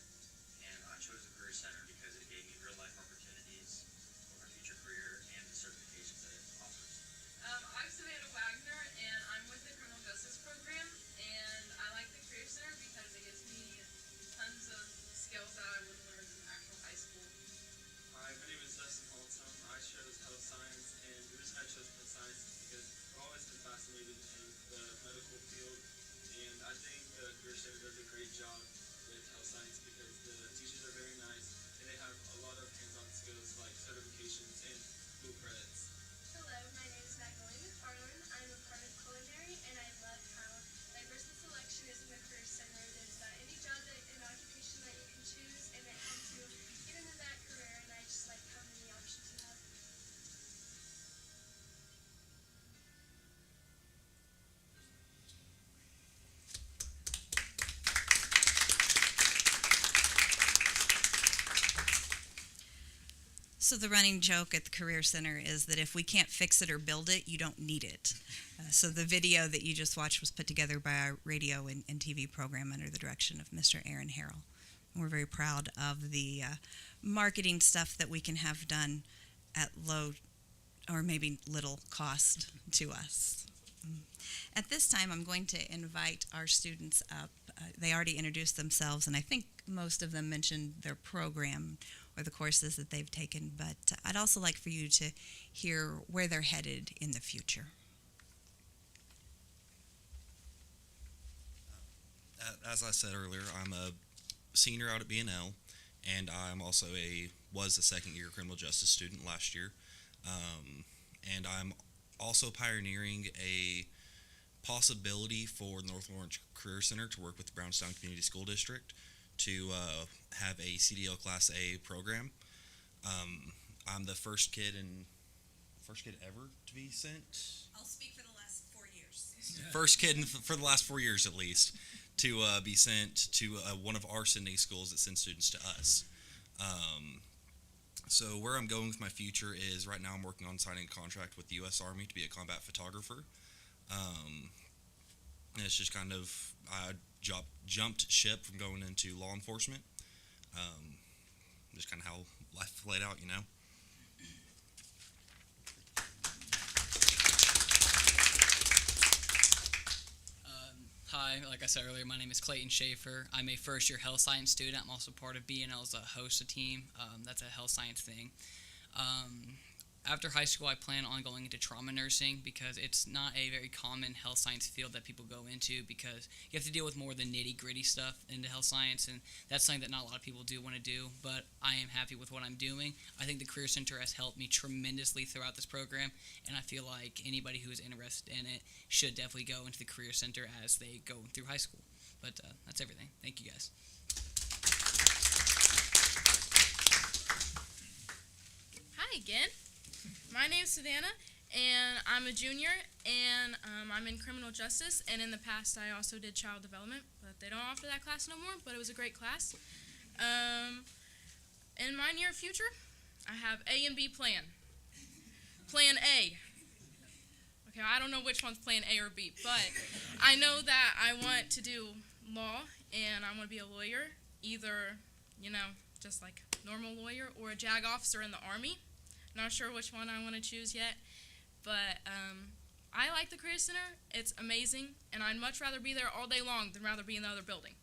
and I chose the Career Center because it gave me real life opportunities for my future career and the certifications that it offers. I'm Savannah Wagner, and I'm with the criminal justice program, and I like the Career Center because it gives me tons of skills that I would learn in actual high school. Hi, my name is Dustin Holton. I chose health science, and the reason I chose health science is because I've always been fascinated in the medical field, and I think the Career Center does a great job with health science because the teachers are very nice, and they have a lot of hands-on skills like certifications and school credits. Hello, my name is Magdalene McFarland. I'm a part of culinary, and I love how diverse the selection is in the Career Center. There's any job and occupation that you can choose, and it helps you get into that career, and I just like how many options you have. So the running joke at the Career Center is that if we can't fix it or build it, you don't need it. So the video that you just watched was put together by our radio and TV program under the direction of Mr. Aaron Harrell. We're very proud of the marketing stuff that we can have done at low or maybe little cost to us. At this time, I'm going to invite our students up. They already introduced themselves, and I think most of them mentioned their program or the courses that they've taken, but I'd also like for you to hear where they're headed in the future. As I said earlier, I'm a senior out at BNL, and I'm also was a second-year criminal justice student last year, and I'm also pioneering a possibility for North Lawrence Career Center to work with the Brownstown Community School District to have a CDL Class A program. I'm the first kid ever to be sent. I'll speak for the last 4 years. First kid for the last 4 years at least to be sent to one of our sending schools that sends students to us. So where I'm going with my future is right now I'm working on signing a contract with the U.S. Army to be a combat photographer. And it's just kind of I jumped ship from going into law enforcement. Just kind of how life played out, you know. Hi, like I said earlier, my name is Clayton Schaefer. I'm a first-year health science student. I'm also part of BNL's HOSA team. That's a health science thing. After high school, I plan on going into trauma nursing because it's not a very common health science field that people go into because you have to deal with more of the nitty-gritty stuff into health science, and that's something that not a lot of people do want to do, but I am happy with what I'm doing. I think the Career Center has helped me tremendously throughout this program, and I feel like anybody who is interested in it should definitely go into the Career Center as they go through high school. But that's everything. Thank you, guys. Hi again. My name is Savannah, and I'm a junior, and I'm in criminal justice, and in the past I also did child development, but they don't offer that class no more, but it was a great class. In my near future, I have A and B plan. Plan A. Okay, I don't know which one's plan A or B, but I know that I want to do law, and I want to be a lawyer, either, just like normal lawyer or a JAG officer in the Army. Not sure which one I want to choose yet, but I like the Career Center. It's amazing, and I'd much rather be there all day long than rather be in the other building.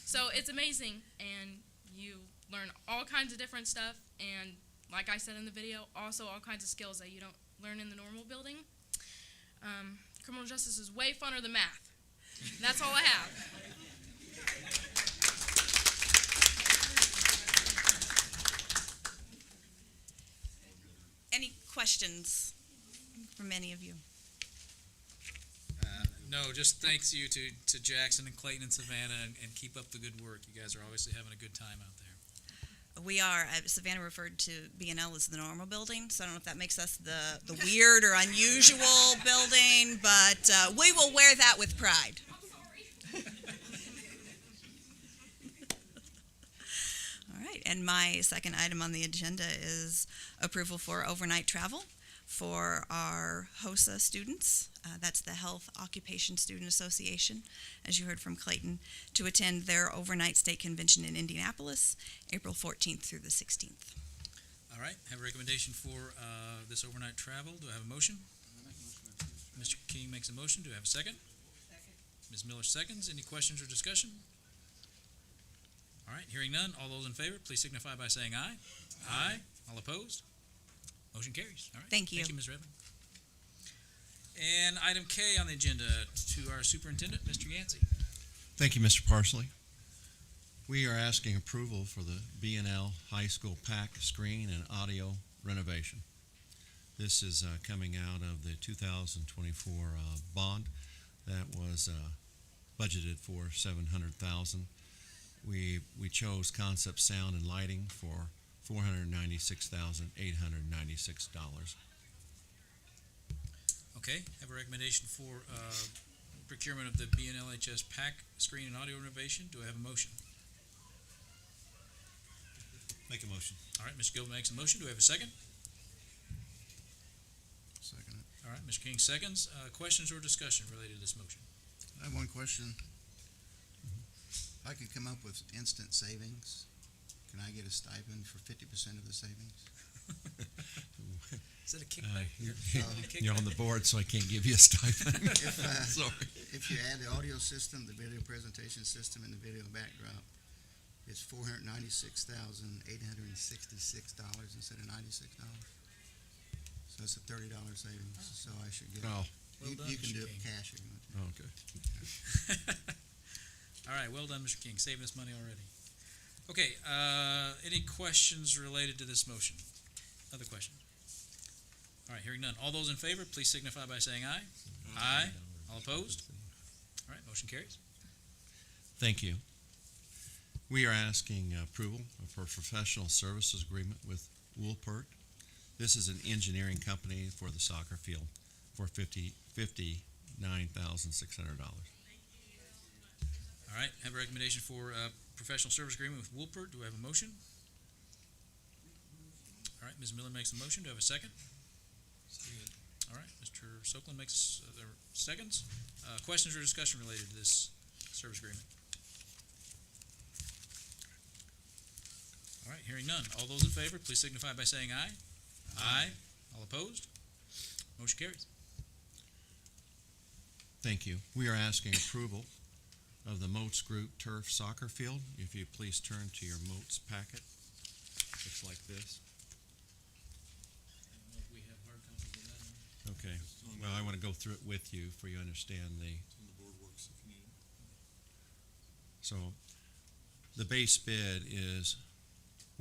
So it's amazing, and you learn all kinds of different stuff, and like I said in the video, also all kinds of skills that you don't learn in the normal building. Criminal justice is way funner than math. That's all I have. Any questions from any of you? No, just thanks you to Jackson and Clayton and Savannah, and keep up the good work. You guys are obviously having a good time out there. We are. Savannah referred to BNL as the normal building, so I don't know if that makes us the weird or unusual building, but we will wear that with pride. All right, and my second item on the agenda is approval for overnight travel for our HOSA students. That's the Health Occupation Student Association, as you heard from Clayton, to attend their overnight state convention in Indianapolis, April 14th through the 16th. All right, have a recommendation for this overnight travel. Do I have a motion? Mr. King makes a motion. Do I have a second? Second. Ms. Miller seconds. Any questions or discussion? All right, hearing none. All those in favor, please signify by saying aye. Aye. All opposed? Motion carries. All right. Thank you. Thank you, Ms. Redmond. And item K on the agenda to our superintendent, Mr. Yancey. Thank you, Mr. Parsley. We are asking approval for the B&L High School PAC screen and audio renovation. This is coming out of the 2024 bond that was budgeted for $700,000. We chose Concept Sound and Lighting for $496,896. Okay, have a recommendation for procurement of the BNLHS PAC screen and audio renovation. Do I have a motion? Make a motion. All right, Mr. Gilbert makes a motion. Do I have a second? Second. All right, Mr. King seconds. Questions or discussion related to this motion? I have one question. If I could come up with instant savings, can I get a stipend for 50% of the savings? Is that a kickback? You're on the board, so I can't give you a stipend. Sorry. If you add the audio system, the video presentation system, and the video backdrop, it's $496,866 instead of $96. So it's a $30 savings. So I should get. Oh. Well done, you can Mr. do it King. cash if you want to. Oh, okay. All right, well done, Mr. King, saving us money already. Okay, any questions related to this motion? Other questions? All right, hearing none. All those in favor, please signify by saying aye. Aye. All opposed? All right, motion carries. Thank you. We are asking approval for a professional services agreement with Woolpert. This is an engineering company for the soccer field for $59,600. All right, have a recommendation for professional service agreement with Woolpert. Do I have a motion? All right, Ms. Miller makes a motion. Do I have a second? All right, Mr. Soakland makes seconds. Questions or discussion related to this service agreement? All right, hearing none. All those in favor, please signify by saying aye. Aye. All opposed? Motion carries. Thank you. We are asking approval of the Moats Group Turf Soccer Field. If you please turn to your Moats packet. Looks like this. We have hard copies of that. Okay. Well, I want to go through it with you for you understand the. It's on the board works if you need it. So, the base bid is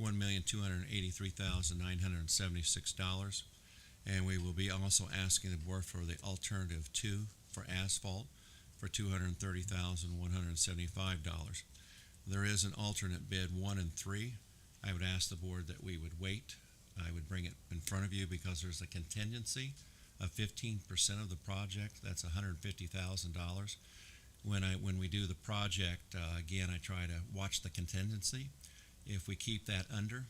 $1,283,976, and we will be also asking the board for the alternative 2 for asphalt for $230,175. There is an alternate bid 1 and 3. I would ask the board that we would wait. I would bring it in front of you because there's a contingency of 15% of the project. That's $150,000. When we do the project, again, I try to watch the contingency. If we keep that under,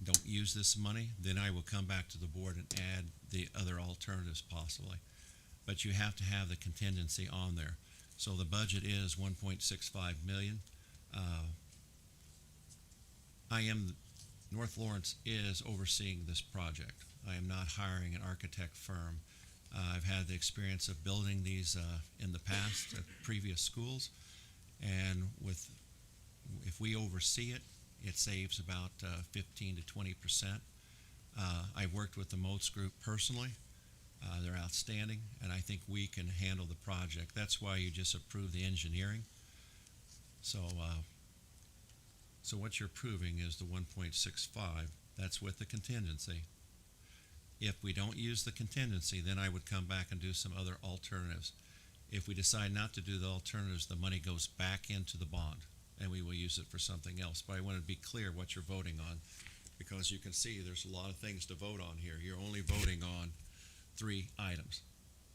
don't use this money, then I will come back to the board and add the other alternatives possibly. But you have to have the contingency on there. So the budget is $1.65 million. North Lawrence is overseeing this project. I am not hiring an architect firm. I've had the experience of building these in the past at previous schools, and if we oversee it, it saves about 15 to 20%. I've worked with the Moats Group personally. They're outstanding, and I think we can handle the project. That's why you just approved the engineering. So what you're approving is the 1.65. That's with the contingency. If we don't use the contingency, then I would come back and do some other alternatives. If we decide not to do the alternatives, the money goes back into the bond, and we will use it for something else. But I want to be clear what you're voting on, because you can see there's a lot of things to vote on here. You're only voting on 3 items.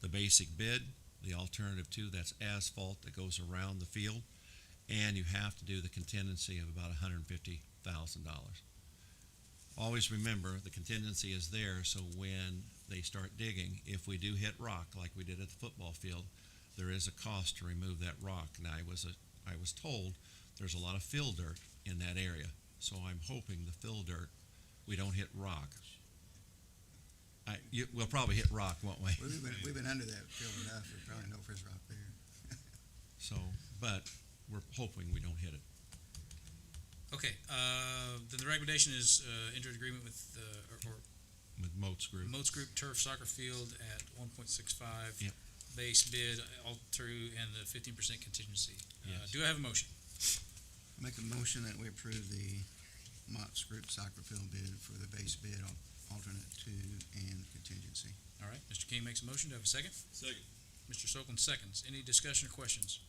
The basic bid, the alternative 2, that's asphalt that goes around the field, and you have to do the contingency of about $150,000. Always remember, the contingency is there, so when they start digging, if we do hit rock like we did at the football field, there is a cost to remove that rock. Now, I was told there's a lot of fill dirt in that area, so I'm hoping the fill dirt, we don't hit rock. We'll probably hit rock, won't we? We've been under that field enough, we probably know if there's rock there. So, but we're hoping we don't hit it. Okay, then the recommendation is enter agreement with With Moats Group. Moats Group Turf Soccer Field at 1.65. Yep. Base bid all through and the 15% contingency. Yes. Do I have a motion? Make a motion that we approve the Mott's Group soccer field bid for the base bid on alternate 2 and contingency. All right, Mr. King makes a motion. Do I have a second? Second. Mr. Sokolin seconds. Any discussion or questions?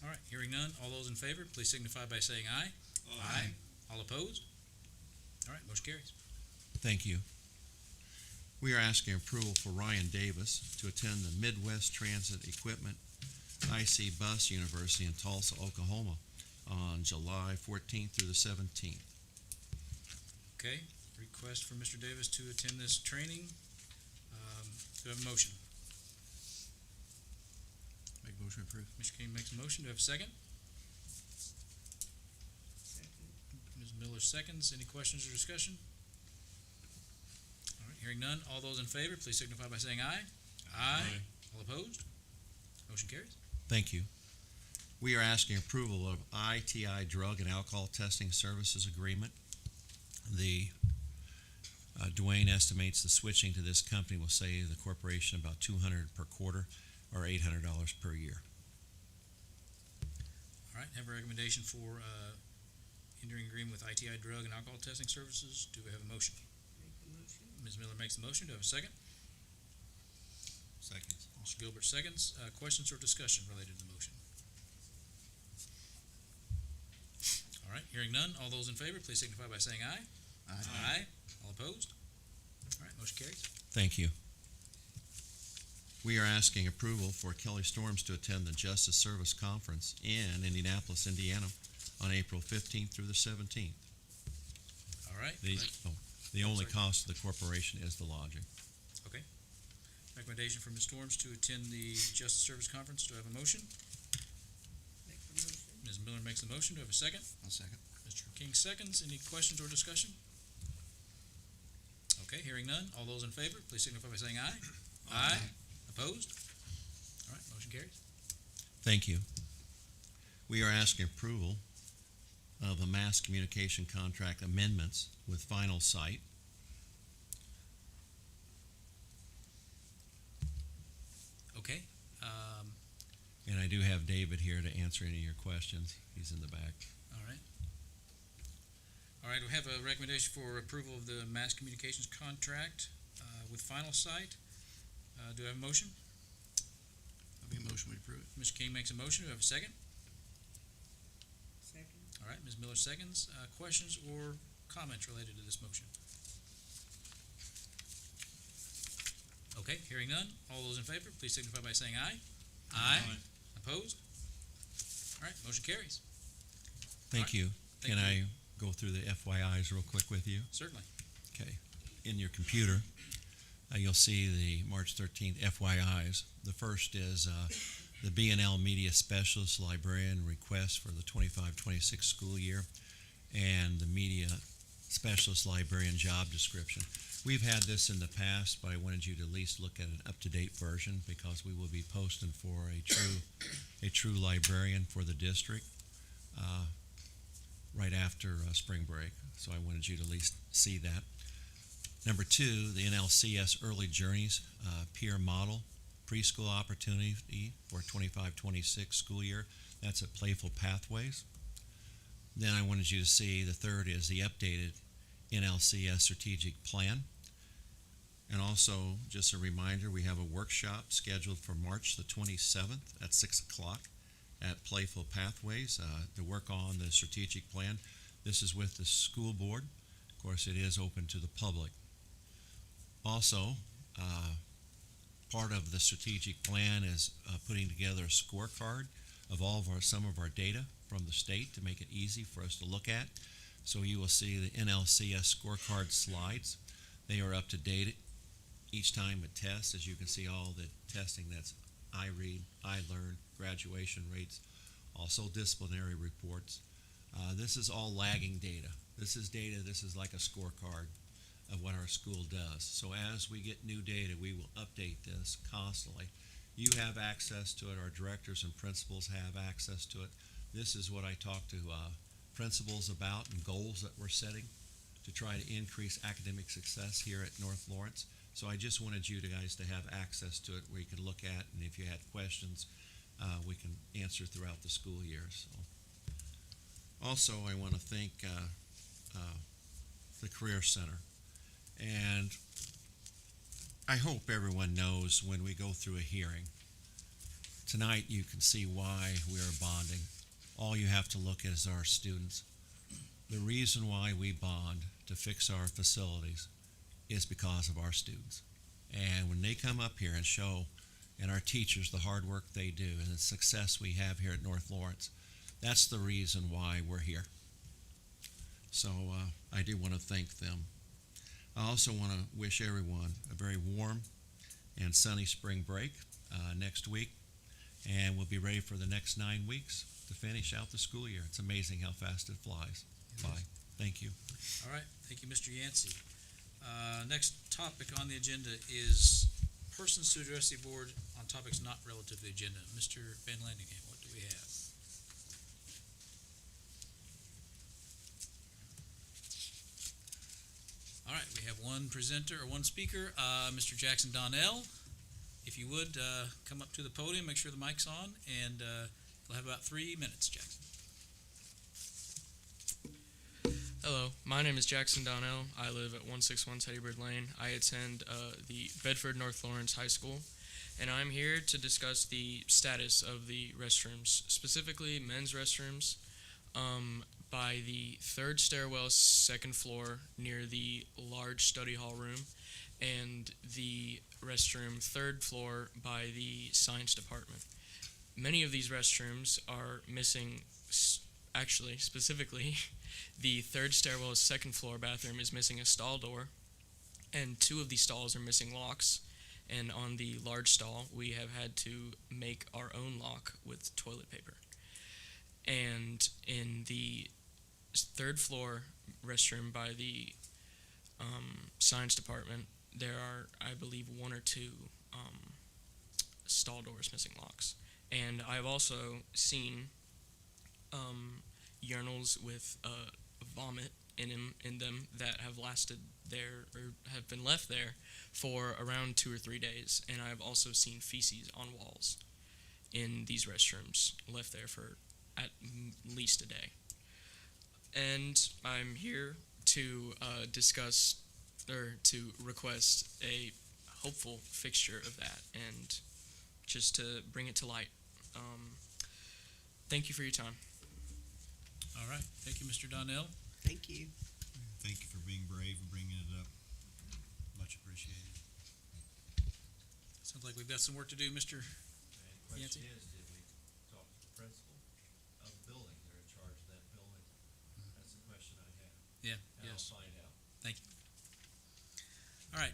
All right, hearing none. All those in favor, please signify by saying aye. Aye. All opposed? All right, motion carries. Thank you. We are asking approval for Ryan Davis to attend the Midwest Transit Equipment IC Bus University in Tulsa, Oklahoma on July 14th through the 17th. Okay, request for Mr. Davis to attend this training. Do I have a motion? Make motion approved. Mr. King makes a motion. Do I have a second? Ms. Miller seconds. Any questions or discussion? All right, hearing none. All those in favor, please signify by saying aye. Aye. All opposed? Motion carries. Thank you. We are asking approval of ITI Drug and Alcohol Testing Services Agreement. The Dwayne estimates the switching to this company will save the corporation about $200 per quarter or $800 per year. All right, have a recommendation for entering agreement with ITI Drug and Alcohol Testing Services. Do we have a motion? Ms. Miller makes the motion. Do I have a second? Second. Mr. Gilbert seconds. Questions or discussion related to the motion? All right, hearing none. All those in favor, please signify by saying aye. Aye. All opposed? All right, motion carries. Thank you. We are asking approval for Kelly Storms to attend the Justice Service Conference in Indianapolis, Indiana on April 15th through the 17th. All right. The only cost to the corporation is the lodging. Okay. Recommendation for Ms. Storms to attend the Justice Service Conference. Do I have a motion? Make the motion. Ms. Miller makes the motion. Do I have a second? I'll second. Mr. King seconds. Any questions or discussion? Okay, hearing none. All those in favor, please signify by saying aye. Aye. Opposed? All right, motion carries. Thank you. We are asking approval of a mass communication contract amendments with Final Site. Okay. And I do have David here to answer any of your questions. He's in the back. All right. All right, we have a recommendation for approval of the mass communications contract with Final Site. Do I have a motion? I'll make a motion, we approve it. Mr. King makes a motion. Do I have a second? Second. All right, Ms. Miller seconds. Questions or comments related to this motion? Okay, hearing none. All those in favor, please signify by saying aye. Aye. Opposed? All right, motion carries. Thank you. Thank Can you. I go through the FYIs real quick with you? Certainly. Okay. In your computer, you'll see the March 13th FYIs. The first is the B&L Media Specialist Librarian request for the 25-26 school year and the Media Specialist Librarian job description. We've had this in the past, but I wanted you to at least look at an up-to-date version because we will be posting for a true librarian for the district right after spring break. So I wanted you to at least see that. Number two, the NLCS Early Journeys peer model preschool opportunity for 25-26 school year. That's at Playful Pathways. Then I wanted you to see the third is the updated NLCS strategic plan. And also, just a reminder, we have a workshop scheduled for March the 27th at 6 o'clock at Playful Pathways to work on the strategic plan. This is with the school board. Of course, it is open to the public. Also, part of the strategic plan is putting together a scorecard of all of some of our data from the state to make it easy for us to look at. So you will see the NLCS scorecard slides. They are up to date each time it tests. As you can see, all the testing that's iRead, iLearn, graduation rates, also disciplinary reports. This is all lagging data. This is like a scorecard of what our school does. So as we get new data, we will update this constantly. You have access to it. Our directors and principals have access to it. This is what I talk to principals about and goals that we're setting to try to increase academic success here at North Lawrence. So I just wanted you guys to have access to it where you could look at, and if you had questions, we can answer throughout the school year. So. Also, I want to thank the Career Center. And I hope everyone knows when we go through a hearing, tonight you can see why we are bonding. All you have to look at is our students. The reason why we bond to fix our facilities is because of our students. And when they come up here and show, and our teachers, the hard work they do and the success we have here at North Lawrence, that's the reason why we're here. So I do want to thank them. I also want to wish everyone a very warm and sunny spring break next week, and we'll be ready for the next 9 weeks to finish out the school year. It's amazing how fast it flies by. Thank you. All right, thank you, Mr. Yancey. Next topic on the agenda is persons to address the board on topics not relative to the agenda. Mr. Van Landingham, what do we have? All right, we have one presenter or one speaker, Mr. Jackson Donnell. If you would, come up to the podium, make sure the mic's on, and you'll have about 3 minutes, Jackson. Hello, my name is Jackson Donnell. I live at 161 Teddybird Lane. I attend the Bedford North Lawrence High School, and I'm here to discuss the status of the restrooms, specifically men's restrooms, by the third stairwell, second floor, near the large study hall room, and the restroom, third floor, by the science department. Many of these restrooms are missing, actually, specifically, the third stairwell, second floor bathroom is missing a stall door, and 2 of the stalls are missing locks. And on the large stall, we have had to make our own lock with toilet paper. And in the third floor restroom by the science department, there are, I believe, 1 or 2 stall doors missing locks. And I've also seen urinals with vomit in them that have lasted there or have been left there for around 2 or 3 days. And I've also seen feces on walls in these restrooms left there for at least a day. And I'm here to discuss or to request a hopeful fixture of that and just to bring it to light. Thank you for your time. All right, thank you, Mr. Donnell. Thank you. Thank you for being brave and bringing it up. Much appreciated. Sounds like we've got some work to do, Mr. Question Yancey? is, did we talk to the principal of the building? They're in charge of that building. That's the question I have. Yeah, And yes. I'll find out. Thank you. All right,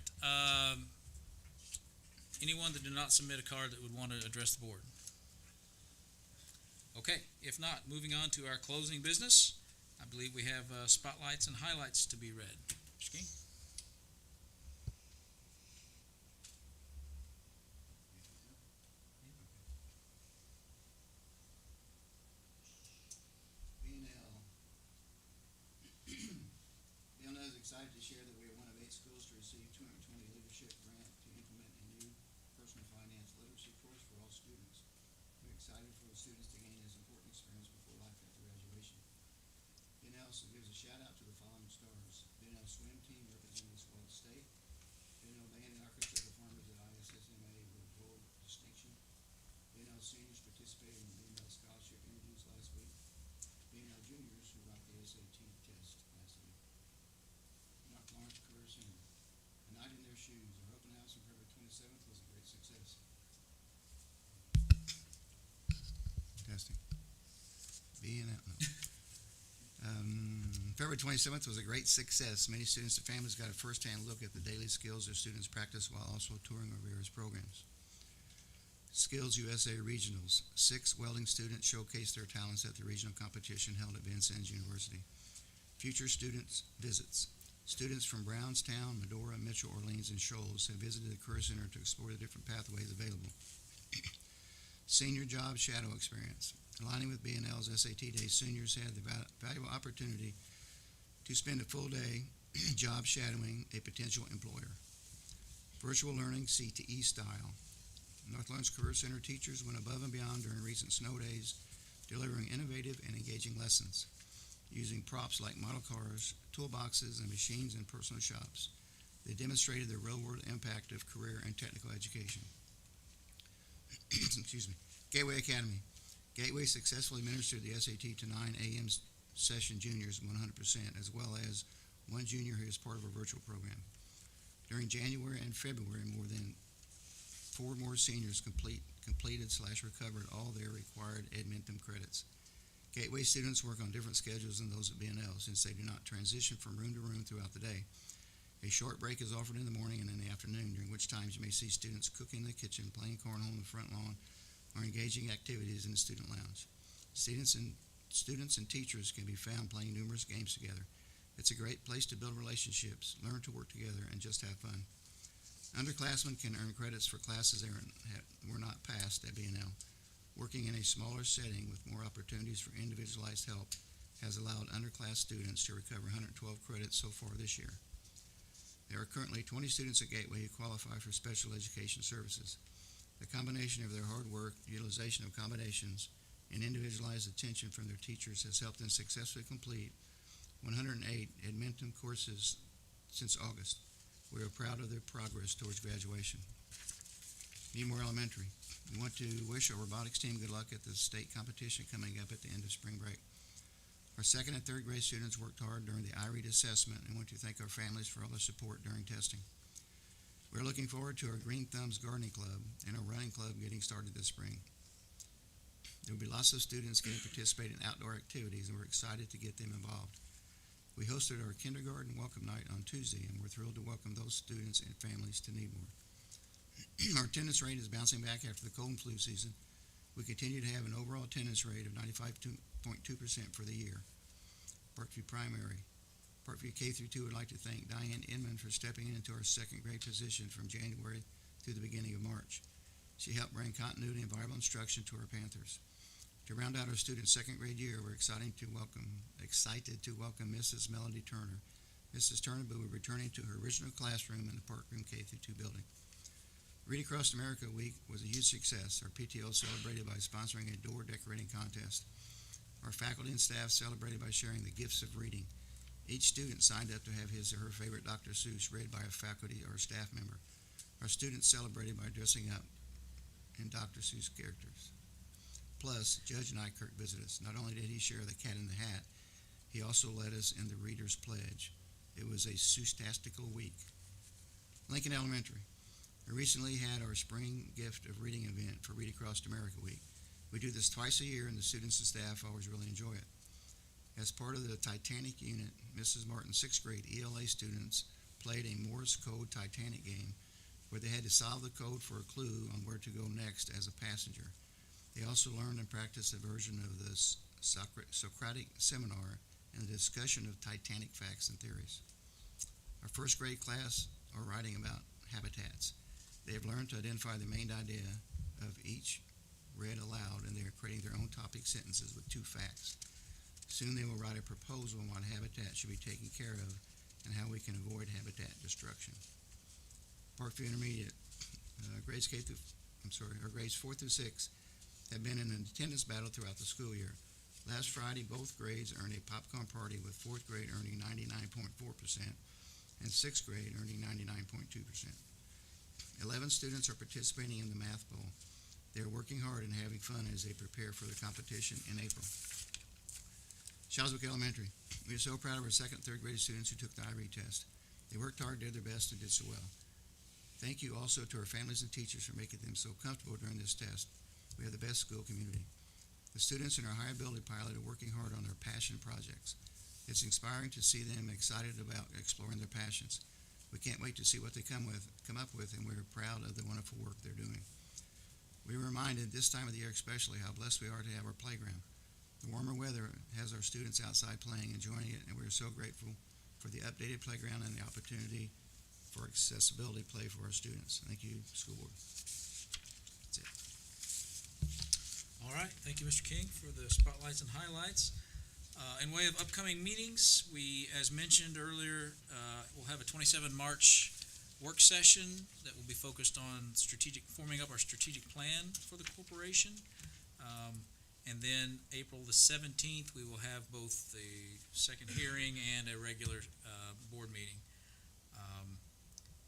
anyone that did not submit a card that would want to address the board? Okay, if not, moving on to our closing business. I believe we have spotlights and highlights to be read. Mr. King? BNL is excited to share that we are one of 8 schools to receive 220 leadership grant to implement a new personal finance literacy course for all students. We're excited for the students to gain this important experience before life after graduation. BNL gives a shout out to the following stars: BNL swim team representing the Swell State, BNL band and orchestra performers at ISSMA with gold distinction, BNL seniors participated in the BNL scholarship interviews last week, BNL juniors who rocked the SAT test last week. North Lawrence Career Center, a night in their shoes. Our open house on February 27th was a great success. Testing. BNL. No. February 27th was a great success. Many students and families got a first-hand look at the daily skills their students practice while also touring our various programs. Skills USA Regionals. 6 welding students showcased their talents at the regional competition held at Vincennes University. Future students visits. Students from Brownstown, Medora, Mitchell, Orleans, and Shoals have visited the Career Center to explore the different pathways available. Senior job shadow experience. Aligning with BNL's SAT Day, seniors had the valuable opportunity to spend a full day job shadowing a potential employer. Virtual learning CTE style. North Lawrence Career Center teachers went above and beyond during recent snow days, delivering innovative and engaging lessons, using props like model cars, toolboxes, and machines in personal shops. They demonstrated the real-world impact of career and technical education. Excuse me. Gateway Academy. Gateway successfully administered the SAT to 9 AM session juniors 100%, as well as 1 junior who is part of our virtual program. During January and February, more than 4 more seniors completed/recovered all their required Edmentum credits. Gateway students work on different schedules than those at BNL since they do not transition from room to room throughout the day. A short break is offered in the morning and in the afternoon, during which times you may see students cooking in the kitchen, playing cornhole in the front lawn, or engaging activities in the student lounge. Students and teachers can be found playing numerous games together. It's a great place to build relationships, learn to work together, and just have fun. Underclassmen can earn credits for classes they were not passed at BNL. Working in a smaller setting with more opportunities for individualized help has allowed underclass students to recover 112 credits so far this year. There are currently 20 students at Gateway who qualify for special education services. The combination of their hard work, utilization of accommodations, and individualized attention from their teachers has helped them successfully complete 108 Edmentum courses since August. We are proud of their progress towards graduation. Needmore Elementary. We want to wish our robotics team good luck at the state competition coming up at the end of spring break. Our 2nd and 3rd grade students worked hard during the IREAD assessment and want to thank our families for all their support during testing. We're looking forward to our Green Thumbs Gardening Club and our running club getting started this spring. There will be lots of students getting to participate in outdoor activities, and we're excited to get them involved. We hosted our kindergarten welcome night on Tuesday, and we're thrilled to welcome those students and families to Needmore. Our attendance rate is bouncing back after the cold and flu season. We continue to have an overall attendance rate of 95.2% for the year. Parkview Primary. Parkview K-2 would like to thank Diane Inman for stepping into our 2nd grade position from January through the beginning of March. She helped bring continuity and viable instruction to our Panthers. To round out our students' second grade year, we're excited to welcome Mrs. Melody Turner. Mrs. Turner will be returning to her original classroom in the Parkroom K-2 building. Read Across America Week was a huge success. Our PTO celebrated by sponsoring a door decorating contest. Our faculty and staff celebrated by sharing the gifts of reading. Each student signed up to have his or her favorite Dr. Seuss read by a faculty or staff member. Our students celebrated by dressing up in Dr. Seuss characters. Plus, Judge Nykerk visited us. Not only did he share the cat in the hat, he also led us in the Reader's Pledge. It was a Seuss-tastical week. Lincoln Elementary. We recently had our spring gift of reading event for Read Across America Week. We do this twice a year, and the students and staff always really enjoy it. As part of the Titanic unit, Mrs. Martin's 6th grade ELA students played a Morse code Titanic game where they had to solve the code for a clue on where to go next as a passenger. They also learned and practiced a version of the Socratic seminar and the discussion of Titanic facts and theories. Our 1st grade class are writing about habitats. They have learned to identify the main idea of each read aloud, and they are creating their own topic sentences with 2 facts. Soon they will write a proposal on what habitat should be taken care of and how we can avoid habitat destruction. Parkview Intermediate, grades 4 through 6 have been in an attendance battle throughout the school year. Last Friday, both grades earned a popcorn party, with 4th grade earning 99.4% and 6th grade earning 99.2%. 11 students are participating in the Math Bowl. They are working hard and having fun as they prepare for the competition in April. Shawswick Elementary. We are so proud of our 2nd and 3rd grade students who took the IRE test. They worked hard, did their best, and did so well. Thank you also to our families and teachers for making them so comfortable during this test. We have the best school community. The students in our High Ability Pilot are working hard on their passion projects. It's inspiring to see them excited about exploring their passions. We can't wait to see what they come up with, and we're proud of the wonderful work they're doing. We're reminded this time of the year especially how blessed we are to have our playground. The warmer weather has our students outside playing, enjoying it, and we're so grateful for the updated playground and the opportunity for accessibility play for our students. Thank you, school board. That's it. All right, thank you, Mr. King, for the spotlights and highlights. In way of upcoming meetings, we, as mentioned earlier, will have a 27 March work session that will be focused on forming up our strategic plan for the corporation. And then April the 17th, we will have both the second hearing and a regular board meeting.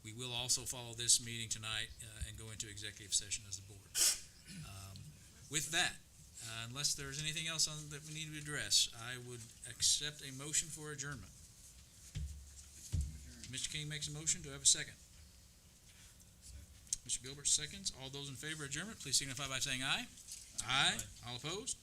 We will also follow this meeting tonight and go into executive session as the board. With that, unless there's anything else that we need to address, I would accept a motion for adjournment. Mr. King makes a motion. Do I have a second? Mr. Gilbert seconds. All those in favor of adjournment, please signify by saying aye. Aye. All opposed?